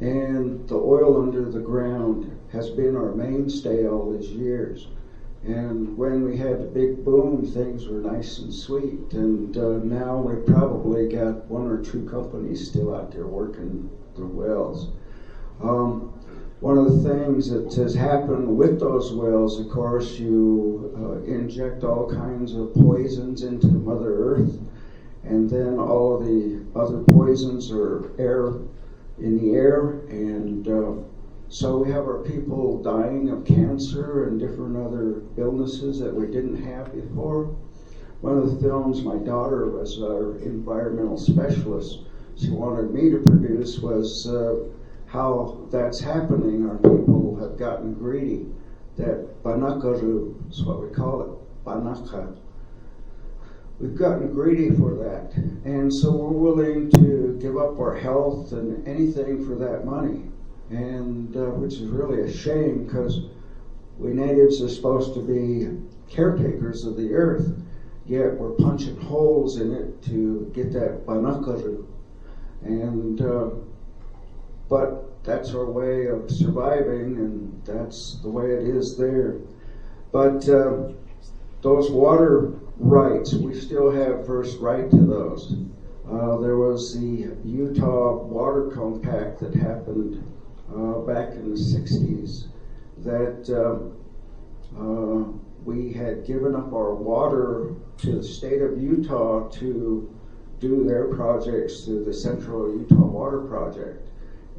and the oil under the ground has been our mainstay all these years. And when we had the big boom, things were nice and sweet, and now we probably got one or two companies still out there working the wells. One of the things that has happened with those wells, of course, you inject all kinds of poisons into Mother Earth, and then all of the other poisons are in the air, and so we have our people dying of cancer and different other illnesses that we didn't have before. One of the films my daughter was our environmental specialist, she wanted me to produce was how that's happening. Our people have gotten greedy. That banakaru is what we call it, banaka. We've gotten greedy for that. And so we're willing to give up our health and anything for that money. And which is really a shame, because we natives are supposed to be caretakers of the earth, yet we're punching holes in it to get that banakaru. And but that's our way of surviving, and that's the way it is there. But those water rights, we still have first right to those. There was the Utah Water Compact that happened back in the 60s, that we had given up our water to the state of Utah to do their projects through the Central Utah Water Project.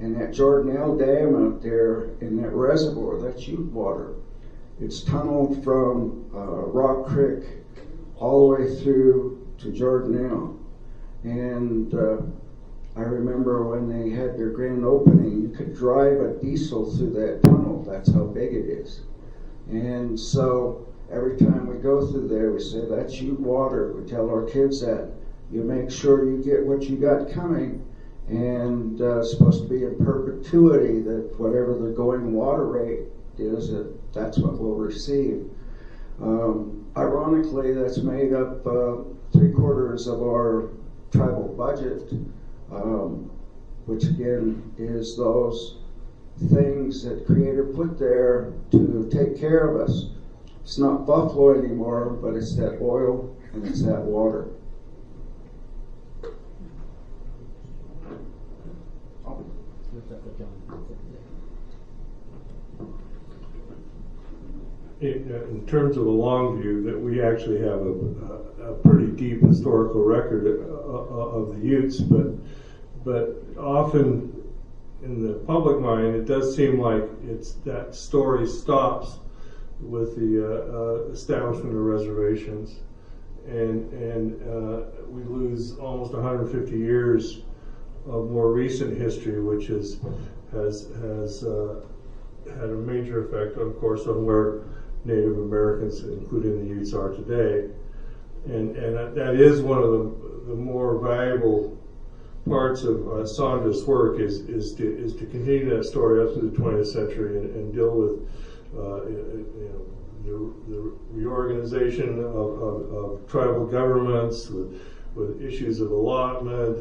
And that Jordanelle Dam out there in that reservoir, that's Ute water. It's tunneled from Rock Creek all the way through to Jordanelle. And I remember when they had their grand opening, you could drive a diesel through that tunnel. That's how big it is. And so every time we go through there, we say, that's Ute water. We tell our kids that. You make sure you get what you got coming. And it's supposed to be in perpetuity, that whatever the going water rate is, that's what we'll receive. Ironically, that's made up 3/4 of our tribal budget, which again is those things that Creator put there to take care of us. It's not buffalo anymore, but it's that oil and it's that water. In terms of a long view, that we actually have a pretty deep historical record of the Utes, but often in the public mind, it does seem like that story stops with the establishment of reservations, and we lose almost 150 years of more recent history, which has had a major effect, of course, on where Native Americans, including the Utes, are today. And that is one of the more valuable parts of Sondra's work is to continue that story up through the 20th century and deal with the reorganization of tribal governments, with issues of allotment,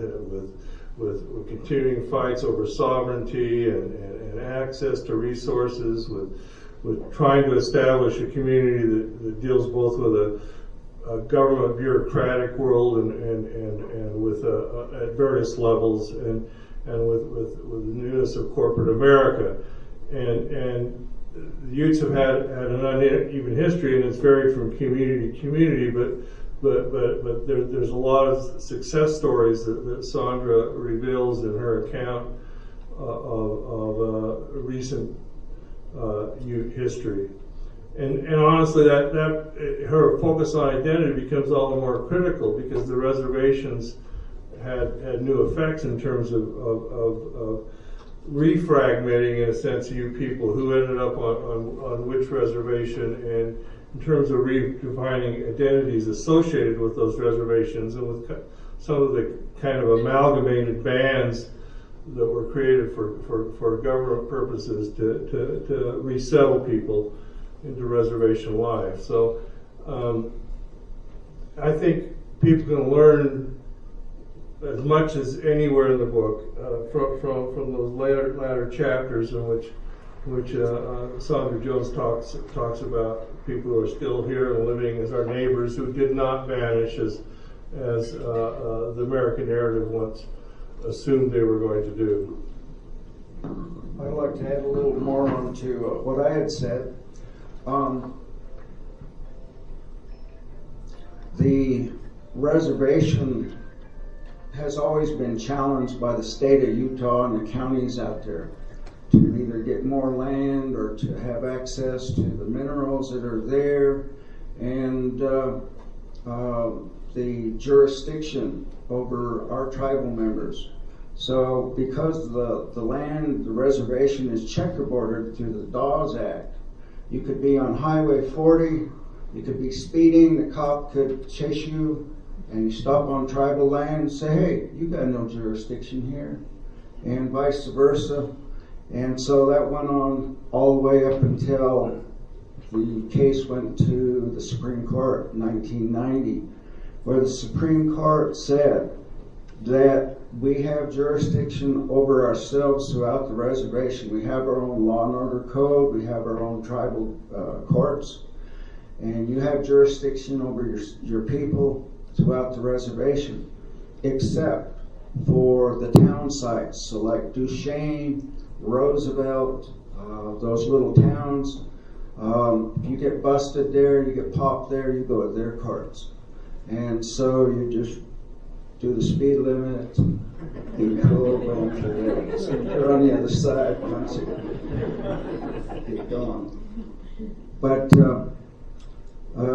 with continuing fights over sovereignty and access to resources, with trying to establish a community that deals both with a government bureaucratic world and with at various levels and with the newness of corporate America, and the Utes have had an uneven history, and it's varied from community to community, but there's a lot of success stories that Sondra reveals in her account of recent Ute history. And honestly, that her focus on identity becomes all the more critical because the reservations had new effects in terms of refragmenting, in a sense, you people who ended up on which reservation, and in terms of redefining identities associated with those reservations, and with some of the kind of amalgamated bands that were created for government purposes to resettle people into reservation life. So I think people can learn as much as anywhere in the book from those latter chapters in which Sondra Jones talks about people who are still here and living as our neighbors who did not vanish as the American narrative once assumed they were going to do. I'd like to add a little more onto what I had said. The reservation has always been challenged by the state of Utah and the counties out there to either get more land or to have access to the minerals that are there, and the jurisdiction over our tribal members. So because the land, the reservation is checkerboarded through the Dawes Act, you could be on Highway 40, you could be speeding, the cop could chase you, and you stop on tribal land and say, hey, you got no jurisdiction here, and vice versa. And so that went on all the way up until the case went to the Supreme Court in 1990, where the Supreme Court said that we have jurisdiction over ourselves throughout the reservation. We have our own law and order code, we have our own tribal courts, and you have jurisdiction over your people throughout the reservation, except for the town sites. So like Duchesne, Roosevelt, those little towns, if you get busted there, you get popped there, you go to their courts. And so you just do the speed limit, be cool, going for the, so you're on the other side once you get going. But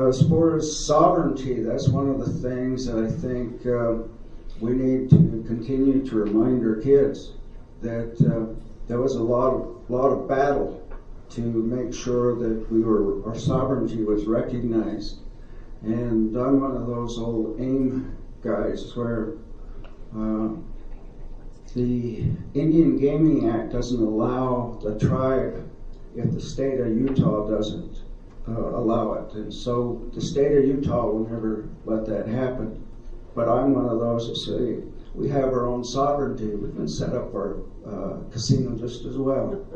as far as sovereignty, that's one of the things that I think we need to continue to remind our kids that there was a lot of battle to make sure that our sovereignty was recognized. And I'm one of those old AIM guys where the Indian Gaming Act doesn't allow the tribe if the state of Utah doesn't allow it. And so the state of Utah will never let that happen. But I'm one of those that say we have our own sovereignty. We can set up our casino just as well.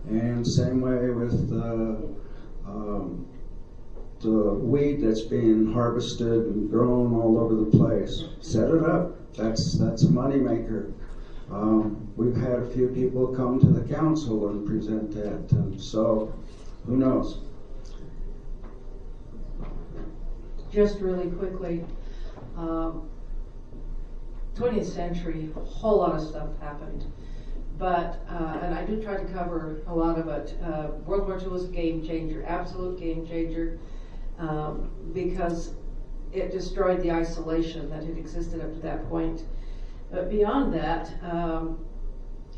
And same way with the wheat that's being harvested and grown all over the place. Set it up. That's a money maker. We've had a few people come to the council and present that, and so who knows? Just really quickly, 20th century, a whole lot of stuff happened. But, and I do try to cover a lot of it. World War II was a game changer, absolute game changer, because it destroyed the isolation that had existed up to that point. But beyond that,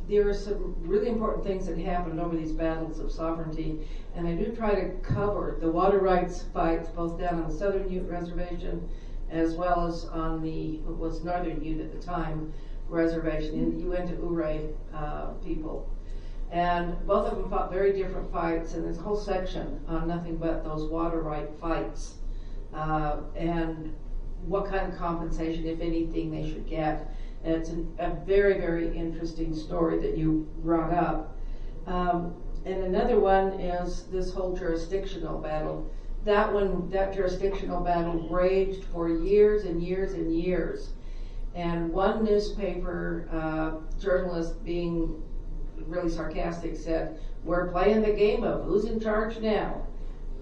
there are some really important things that happened over these battles of sovereignty, and I do try to cover the water rights fights both down on the Southern Ute Reservation as well as on what was Northern Ute at the time reservation, in the Uinta-Ouray people. And both of them fought very different fights, and there's a whole section on nothing but those water right fights and what kind of compensation, if anything, they should get. And it's a very, very interesting story that you brought up. And another one is this whole jurisdictional battle that jurisdictional battle raged for years and years and years. And one newspaper journalist, being really sarcastic, said, "We're playing the game of who's in charge now."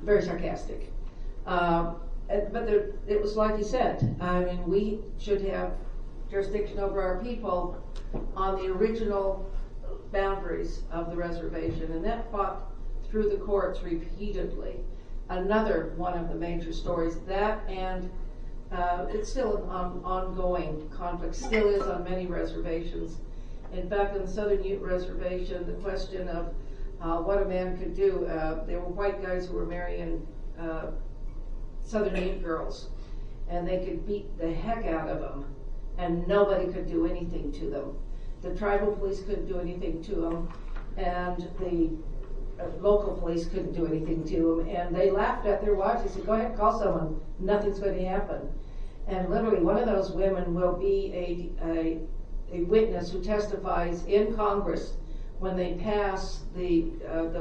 Very sarcastic. But it was like you said, I mean, we should have jurisdiction over our people on the original boundaries of the reservation, and that fought through the courts repeatedly. Another one of the major stories, that and it's still an ongoing conflict, still is on many reservations. In fact, on the Southern Ute Reservation, the question of what a man could do, there were white guys who were marrying Southern Ute girls, and they could beat the heck out of them, and nobody could do anything to them. The tribal police couldn't do anything to them, and the local police couldn't do anything to them, and they laughed at their wives. They said, "Go ahead, call someone. Nothing's going to happen." And literally, one of those women will be a witness who testifies in Congress when they pass the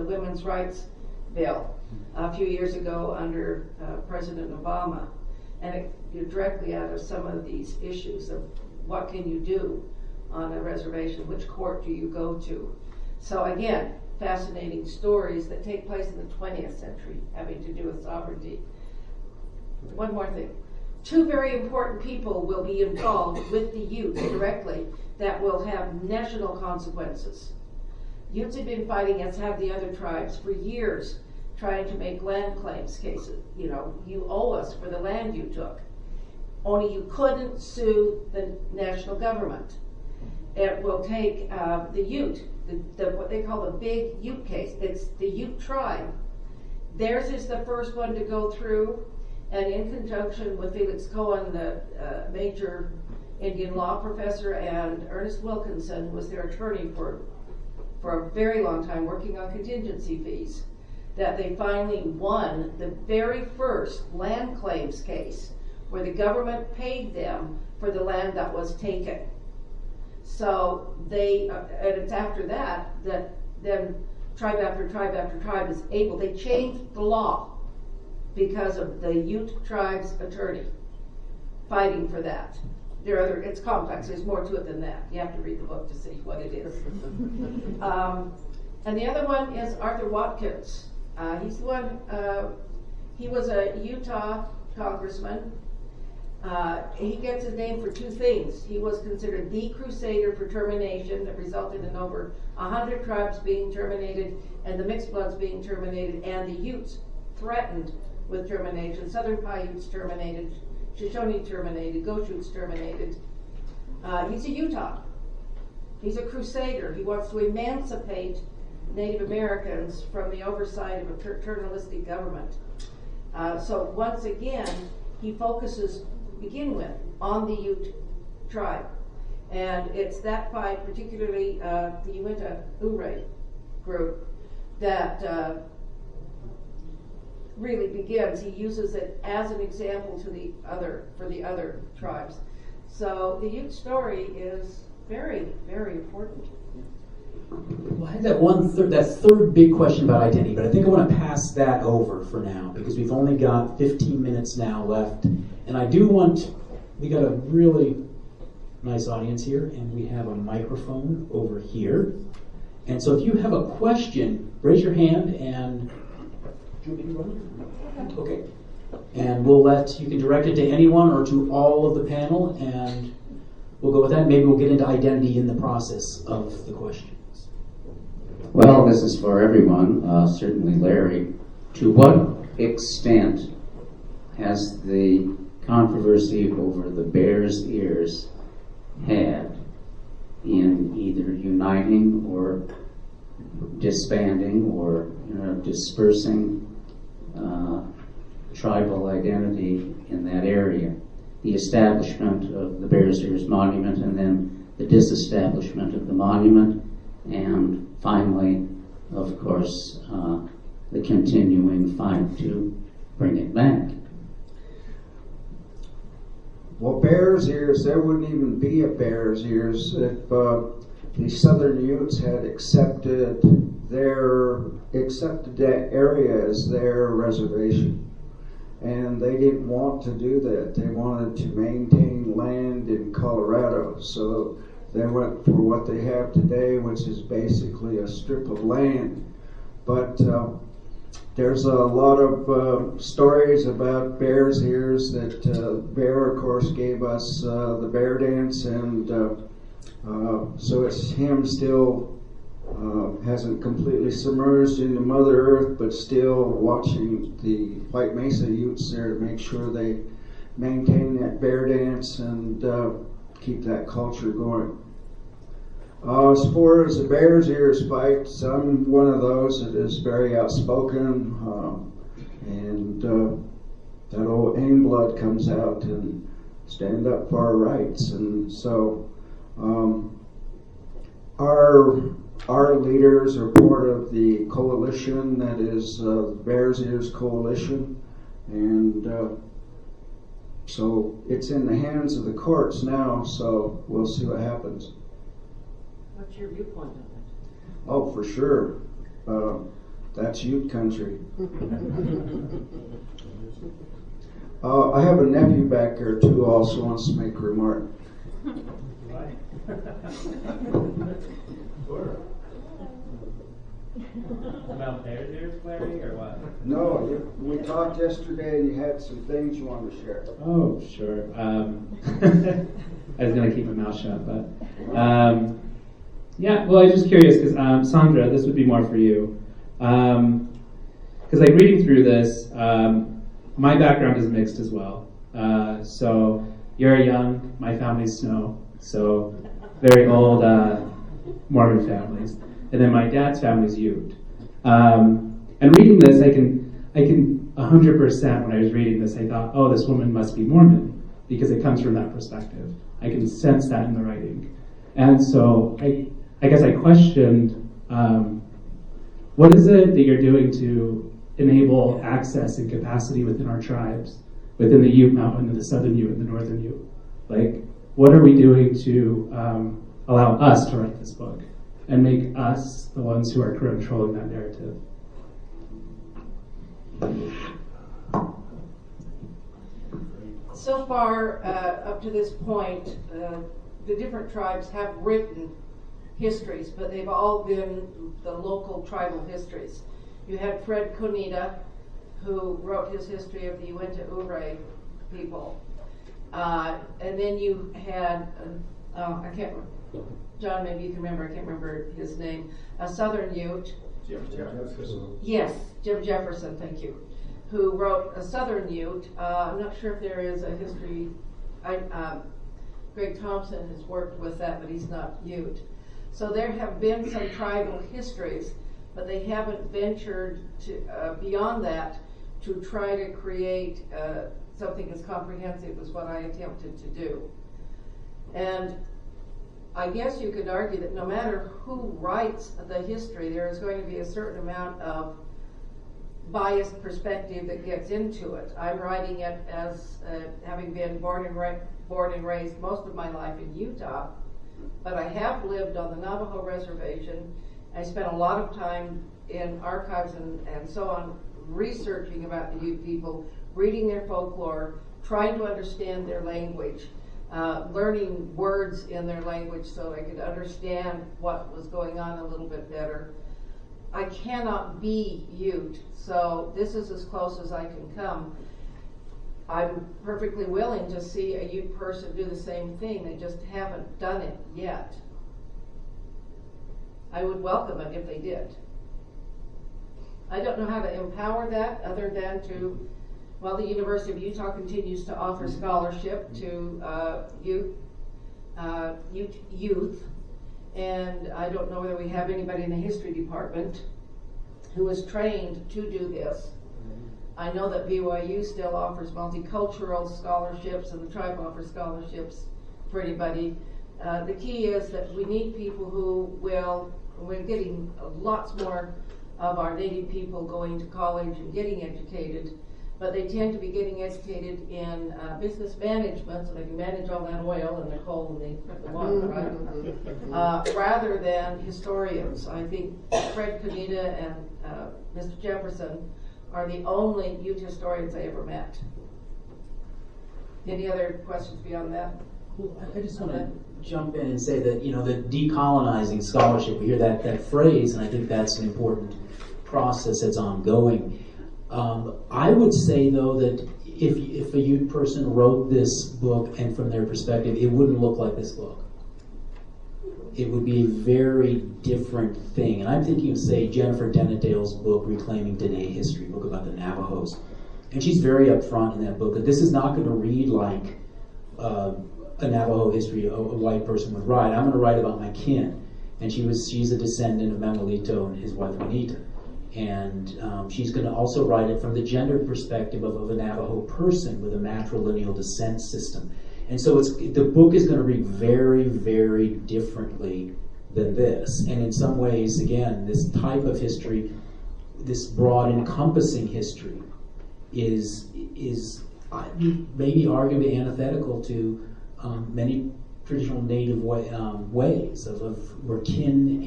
women's rights bill a few years ago under President Obama, and it directly out of some of these issues of what can you do on a reservation, which court do you go to. So again, fascinating stories that take place in the 20th century having to do with sovereignty. One more thing. Two very important people will be involved with the Utes directly that will have national consequences. Utes have been fighting, as have the other tribes, for years, trying to make land claims cases. You know, you owe us for the land you took. Only you couldn't sue the national government. It will take the Ute, what they call the big Ute case. It's the Ute tribe. Theirs is the first one to go through, and in conjunction with Felix Cohen, the major Indian law professor, and Ernest Wilkinson, who was their attorney for a very long time, working on contingency fees, that they finally won the very first land claims case where the government paid them for the land that was taken. So and it's after that then tribe after tribe after tribe is able, they changed the law because of the Ute tribe's attorney fighting for that. It's complex, there's more to it than that. You have to read the book to see what it is. And the other one is Arthur Watkins. He's the one, he was a Utah congressman. He gets his name for two things. He was considered the crusader for termination that resulted in over 100 tribes being terminated and the mixed bloods being terminated, and the Utes threatened with termination. Southern Paiutes terminated, Shoshone terminated, Goshutes terminated. He's a Utah. He's a crusader. He wants to emancipate Native Americans from the oversight of a paternalistic government. So once again, he focuses, to begin with, on the Ute tribe. And it's that fight, particularly the Uinta Ure group, that really begins. He uses it as an example for the other tribes. So the Ute story is very, very important. Well, I had that third big question about identity, but I think I want to pass that over for now because we've only got 15 minutes now left, and we got a really nice audience here, and we have a microphone over here, and so if you have a question, raise your hand, and do you want me to run it? Okay, and you can direct it to anyone or to all of the panel, and we'll go with that. Maybe we'll get into identity in the process of the question. Well, this is for everyone, certainly Larry. To what extent has the controversy over the Bears' Ears had in either uniting or disbanding or dispersing tribal identity in that area? The establishment of the Bears' Ears Monument and then the disestablishment of the monument, and finally, of course, the continuing fight to bring it back. Well, Bears' Ears, there wouldn't even be a Bears' Ears if the Southern Utes had accepted that area as their reservation. and they didn't want to do that. They wanted to maintain land in Colorado, so they went for what they have today, which is basically a strip of land. But there's a lot of stories about bear's ears that Bear, of course, gave us the bear dance, and so it's him still hasn't completely submerged into Mother Earth, but still watching the White Mesa Utes there to make sure they maintain that bear dance and keep that culture going. As far as the bear's ears fights, I'm one of those that is very outspoken, and that old AIM blood comes out and stand up for our rights. And so our leaders are part of the coalition that is Bears Ears Coalition, and so it's in the hands of the courts now, so we'll see what happens. What's your viewpoint on it? Oh, for sure. That's Ute country. I have a nephew back there too, also wants to make a remark. About Bears Ears, Larry, or what? No, we talked yesterday and you had some things you wanted to share. Oh, sure. I was going to keep my mouth shut, but yeah, well, I was just curious because Sondra, this would be more for you. Because like reading through this, my background is mixed as well. So you're young, my family's Snow, so very old Mormon families. And then my dad's family's Ute. And reading this, I can 100% when I was reading this, I thought, oh, this woman must be Mormon because it comes from that perspective. I can sense that in the writing. And so I guess I questioned, what is it that you're doing to enable access and capacity within our tribes, within the Ute Mountain and the Southern Ute and the Northern Ute? Like, what are we doing to allow us to write this book and make us the ones who are controlling that narrative? So far, up to this point, the different tribes have written histories, but they've all been the local tribal histories. You had Fred Conita, who wrote his history of the Uinta Ure people. And then you had, I can't remember, John, maybe you can remember, I can't remember his name, a Southern Ute. Jefferson. Yes, Jim Jefferson, thank you, who wrote a Southern Ute. I'm not sure if there is a history. Greg Thompson has worked with that, but he's not Ute. So there have been some tribal histories, but they haven't ventured to beyond that to try to create something as comprehensive as what I attempted to do. And I guess you could argue that no matter who writes the history, there is going to be a certain amount of biased perspective that gets into it. I'm writing it as having been born and raised most of my life in Utah, but I have lived on the Navajo reservation. I spent a lot of time in archives and so on researching about the Ute people, reading their folklore, trying to understand their language, learning words in their language so I could understand what was going on a little bit better. I cannot be Ute, so this is as close as I can come. I'm perfectly willing to see a Ute person do the same thing. They just haven't done it yet. I would welcome it if they did. I don't know how to empower that other than to, well, the University of Utah continues to offer scholarship to Ute youth, and I don't know whether we have anybody in the history department who is trained to do this. I know that BYU still offers multicultural scholarships, and the tribe offers scholarships for anybody. The key is that we need people who will, we're getting lots more of our Native people going to college and getting educated, but they tend to be getting educated in business management, so they can manage all that oil and the coal and the water, right? Rather than historians. I think Fred Conita and Mr. Jefferson are the only Ute historians I ever met. Any other questions beyond that? Well, I just want to jump in and say that, the decolonizing scholarship, we hear that phrase, and I think that's an important process that's ongoing. I would say, though, that if a Ute person wrote this book, and from their perspective, it wouldn't look like this book. It would be a very different thing. And I'm thinking of, say, Jennifer Denadale's book, Reclaiming Dene History, book about the Navajos. And she's very upfront in that book that this is not going to read like a Navajo history a white person would write. I'm going to write about my kin. And she's a descendant of Manuelito and his wife Juanita. And she's going to also write it from the gender perspective of a Navajo person with a matrilineal descent system. And so the book is going to read very, very differently than this. And in some ways, again, this type of history, this broad encompassing history, is maybe arguably antithetical to many traditional Native ways of where kin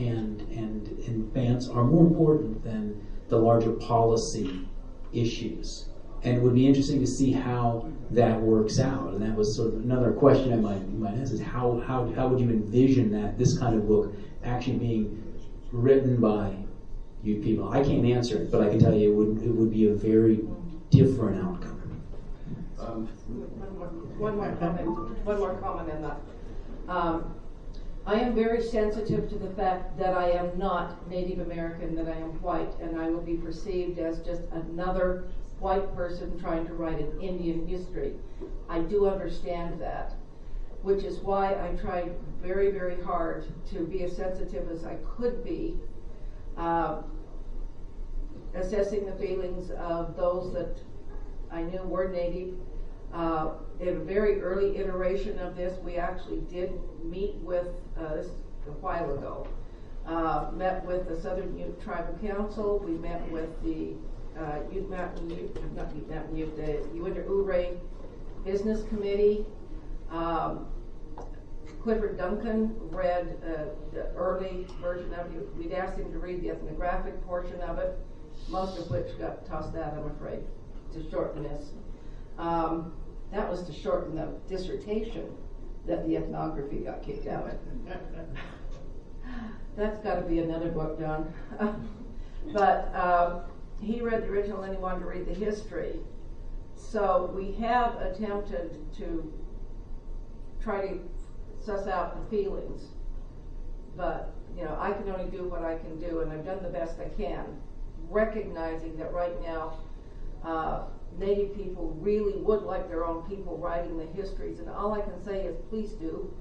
and bands are more important than the larger policy issues. And it would be interesting to see how that works out. And that was sort of another question I might ask, is how would you envision that this kind of book actually being written by you people? I can't answer it, but I can tell you it would be a very different outcome. One more comment on that. I am very sensitive to the fact that I am not Native American, that I am white, and I will be perceived as just another white person trying to write an Indian history. I do understand that, which is why I tried very, very hard to be as sensitive as I could be, assessing the feelings of those that I knew were Native. In a very early iteration of this, we actually did meet with, this a while ago, met with the Southern Ute Tribal Council. We met with the Uinta Ouray Business Committee. Clifford Duncan read the early version of it. We'd asked him to read the ethnographic portion of it, most of which got tossed out, I'm afraid, to shorten this. That was to shorten the dissertation that the ethnography got kicked out. That's got to be another book, John. But he read the original and he wanted to read the history. So we have attempted to try to suss out the feelings. But, I can only do what I can do, and I've done the best I can, recognizing that right now Native people really would like their own people writing the histories, and all I can say is please do.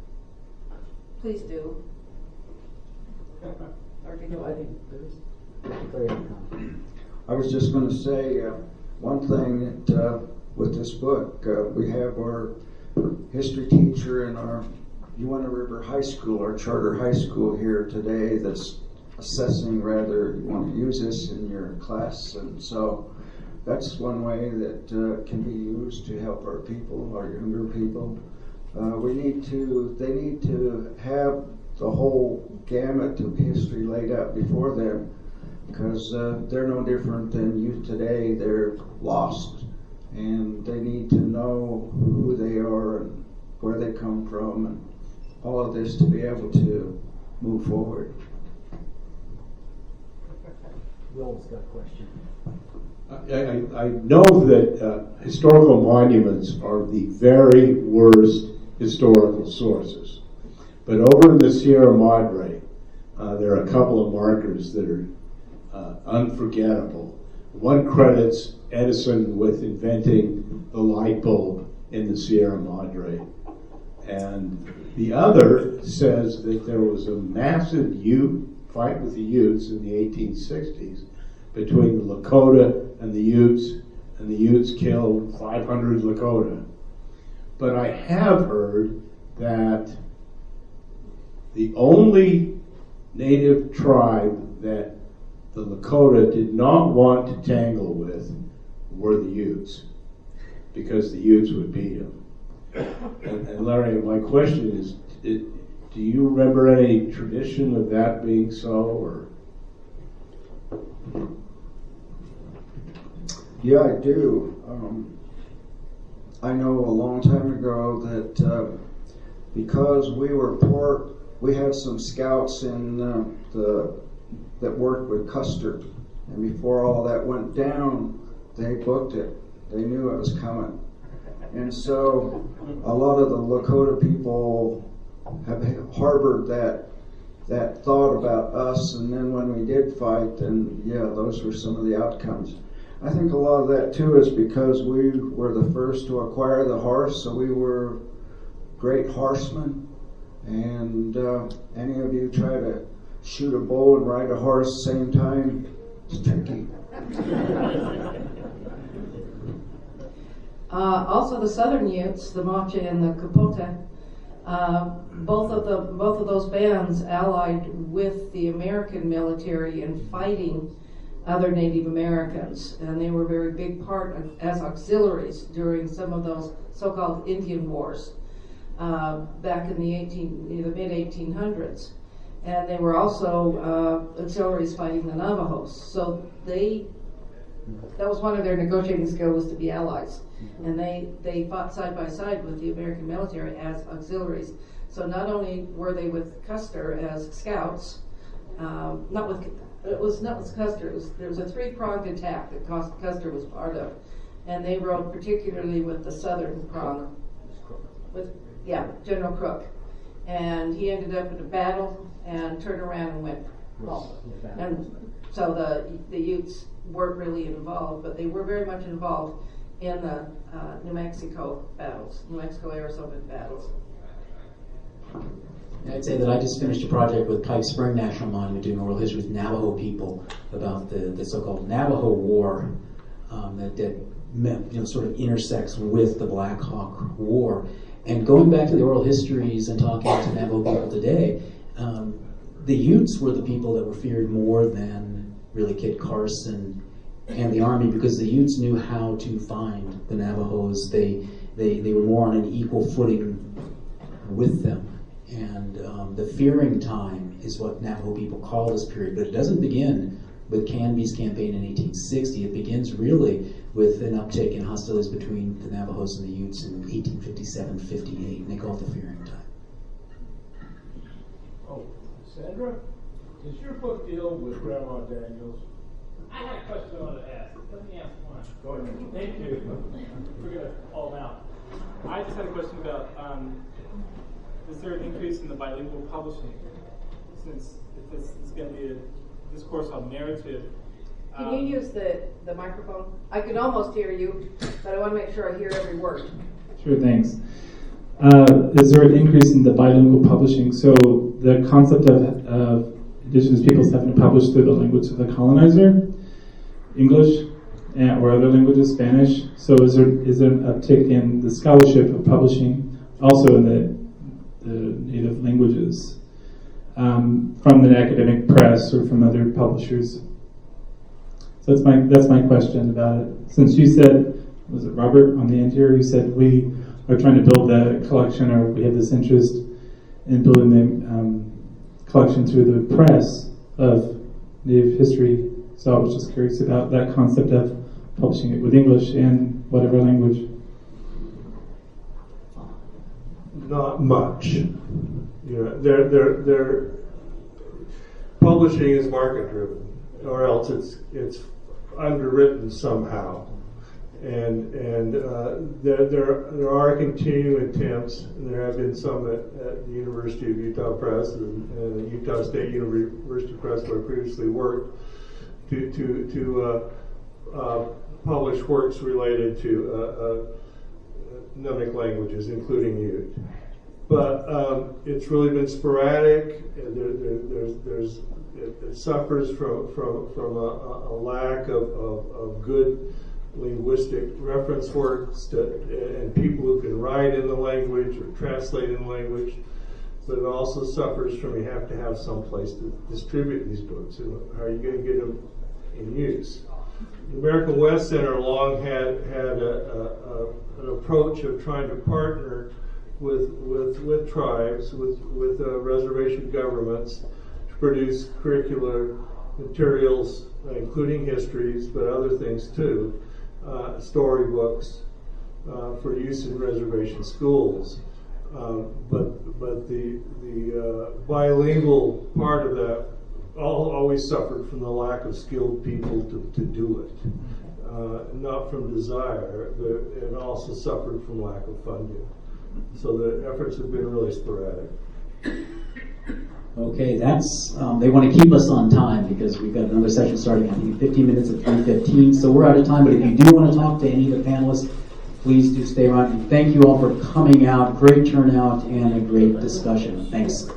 Please do. Or do you? I think there's I was just going to say one thing that with this book, we have our history teacher in our Uinta River High School, our charter high school here today, that's assessing whether you want to use this in your class, and so that's one way that can be used to help our people, our younger people. They need to have the whole gamut of history laid out before them, because they're no different than youth today. They're lost, and they need to know who they are and where they come from, and all of this to be able to move forward. Will's got a question. I know that historical monuments are the very worst historical sources. But over in the Sierra Madre, there are a couple of markers that are unforgettable. One credits Edison with inventing the light bulb in the Sierra Madre. And the other says that there was a massive Ute fight with the Utes in the 1860s between the Lakota and the Utes killed 500 Lakota. But I have heard that the only Native tribe that the Lakota did not want to tangle with were the Utes, because the Utes would beat them. And Larry, my question is, do you remember any tradition of that being so, or? Yeah, I do. I know a long time ago that because we were poor, we had some scouts in that worked with Custer, and before all that went down, they booked it. They knew it was coming, and so a lot of the Lakota people have harbored that thought about us. And then when we did fight, then yeah, those were some of the outcomes. I think a lot of that too is because we were the first to acquire the horse, so we were great horsemen. And any of you try to shoot a bow and ride a horse same time, it's tricky. Also, the Southern Utes, the Mache and the Kapota, both of those bands allied with the American military in fighting other Native Americans, and they were a very big part as auxiliaries during some of those so-called Indian wars back in the mid-1800s. And they were also auxiliaries fighting the Navajos. So that was one of their negotiating skills, was to be allies. And they fought side by side with the American military as auxiliaries. So not only were they with Custer as scouts, it was not with Custer. There was a three-pronged attack that Custer was part of, and they rode particularly with the southern prong, General Crook, and he ended up in a battle and turned around and went home. And so the Utes weren't really involved, but they were very much involved in the New Mexico battles, New Mexico-Arizona battles. I'd say that I just finished a project with Pike Spring National Monument doing oral history with Navajo people about the so-called Navajo War that sort of intersects with the Black Hawk War. And going back to the oral histories and talking to Navajo people today, the Utes were the people that were feared more than really Kit Carson and the Army, because the Utes knew how to find the Navajos. They were more on an equal footing with them. And the fearing time is what Navajo people call this period. But it doesn't begin with Canby's campaign in 1860. It begins really with an uptick in hostilities between the Navajos and the Utes in 1857-58, and they call it the fearing time. Oh, Sandra, does your book deal with Grandma Daniels? I had a question I wanted to ask. Let me ask one. Go ahead. Thank you. We're going to call them out. I just had a question about, is there an increase in the bilingual publishing? Since if this is going to be a discourse on narrative. Can you use the microphone? I can almost hear you, but I want to make sure I hear every word. Sure, thanks. Is there an increase in the bilingual publishing? So the concept of Indigenous peoples having to publish through the language of the colonizer, English, or other languages, Spanish. So is there an uptick in the scholarship of publishing, also in the native languages, from the academic press or from other publishers? So that's my question about it. Since you said, was it Robert on the end here, who said we are trying to build the collection, or we have this interest in building the collection through the press of Native history. So I was just curious about that concept of publishing it with English and whatever language. Not much. They're publishing is market driven, or else it's underwritten somehow. And there are continuing attempts, and there have been some at the University of Utah Press and the Utah State University Press, where I previously worked, to publish works related to Nunnik languages, including Ute. But it's really been sporadic. It suffers from a lack of good linguistic reference works and people who can write in the language or translate in the language. But it also suffers from, you have to have some place to distribute these books. And how are you going to get them in use? The American West Center long had an approach of trying to partner with tribes, with reservation governments, to produce curricular materials, including histories, but other things too, storybooks for use in reservation schools. But the bilingual part of that always suffered from the lack of skilled people to do it, not from desire, and also suffered from lack of funding. So the efforts have been really sporadic. Okay, that's they want to keep us on time because we've got another session starting in 15 minutes at 3:15. So we're out of time. But if you do want to talk to any of the panelists, please do stay around. And thank you all for coming out. Great turnout and a great discussion. Thanks.